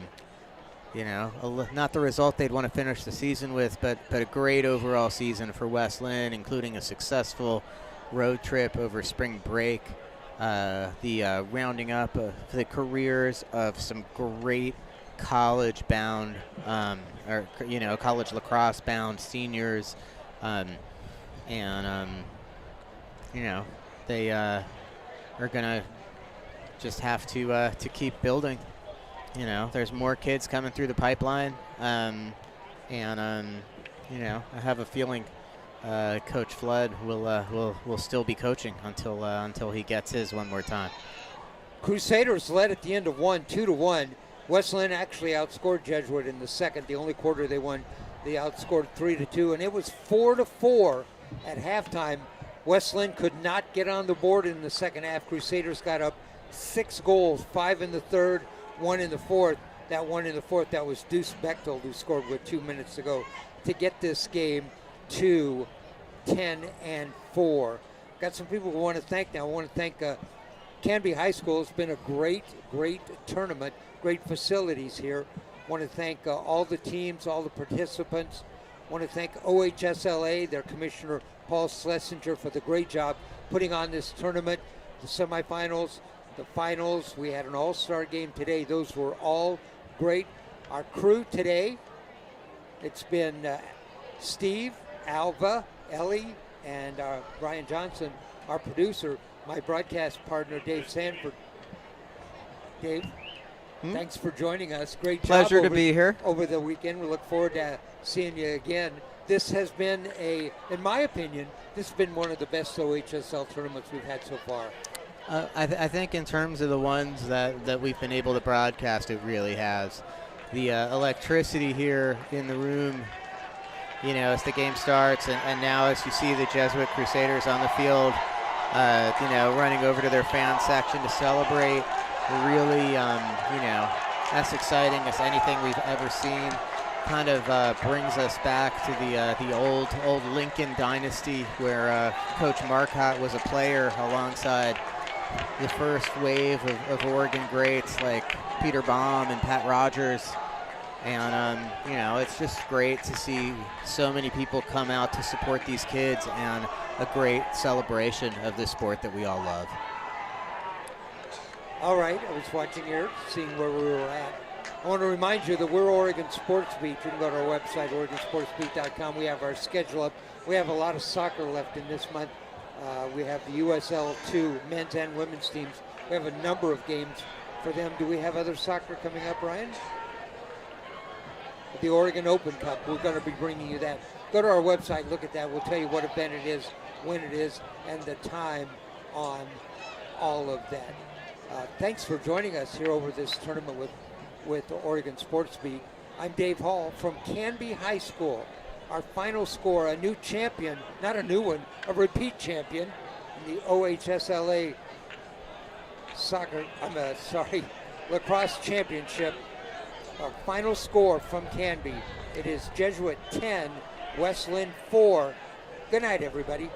not the result they'd want to finish the season with, but a great overall season for West Linn, including a successful road trip over spring break. The rounding up of the careers of some great college-bound, college lacrosse-bound seniors, they are gonna just have to keep building. There's more kids coming through the pipeline, I have a feeling Coach Flood will still be coaching until he gets his one more time. Crusaders led at the end of 2-1. West Linn actually outscored Jesuit in the second. The only quarter they won, they outscored 3-2, and it was 4-4 at halftime. West Linn could not get on the board in the second half. Crusaders got up 6 goals, 5 in the third, 1 in the fourth. That one in the fourth, that was Deuce Bechtel, who scored with 2 minutes to go to get this game to 10-4. Got some people we want to thank now. I want to thank Canby High School. It's been a great tournament, great facilities here. I want to thank all the teams, all the participants. I want to thank OHSLA, their commissioner, Paul Schlesinger, for the great job putting on this tournament, the semifinals, the finals. We had an all-star game today. Those were all great. Our crew today, it's been Steve, Alva, Ellie, and Brian Johnson, our producer, my broadcast partner, Dave Sanford. Dave? Thanks for joining us. Great job. Pleasure to be here. Over the weekend. We look forward to seeing you again. This has been in my opinion, this has been one of the best OHSL tournaments we've had so far. I think in terms of the ones that we've been able to broadcast, it really has. The electricity here in the room, as the game starts, and now as you see the Jesuit Crusaders on the field, running over to their fan section to celebrate, really, as exciting as anything we've ever seen. Kind of brings us back to the old Lincoln dynasty where Coach Marcotte was a player alongside the first wave of Oregon greats like Peter Baum and Pat Rogers. And, it's just great to see so many people come out to support these kids and a great celebration of this sport that we all love. All right, I was watching here, seeing where we were at. I want to remind you that we're Oregon Sports Beat. You can go to our website, OregonSportsBeat.com. We have our schedule up. We have a lot of soccer left in this month. We have the USL 2 men's and women's teams. We have a number of games for them. Do we have other soccer coming up, Ryan? The Oregon Open Cup. We're going to be bringing you that. Go to our website, look at that. We'll tell you what event it is, when it is, and the time on all of that. Thanks for joining us here over this tournament with the Oregon Sports Beat. I'm Dave Hall from Canby High School. Our final score, a new champion, not a new one, a repeat champion in the OHSLA Lacrosse Championship. Our final score from Canby, it is Jesuit 10, West Linn 4. Good night, everybody.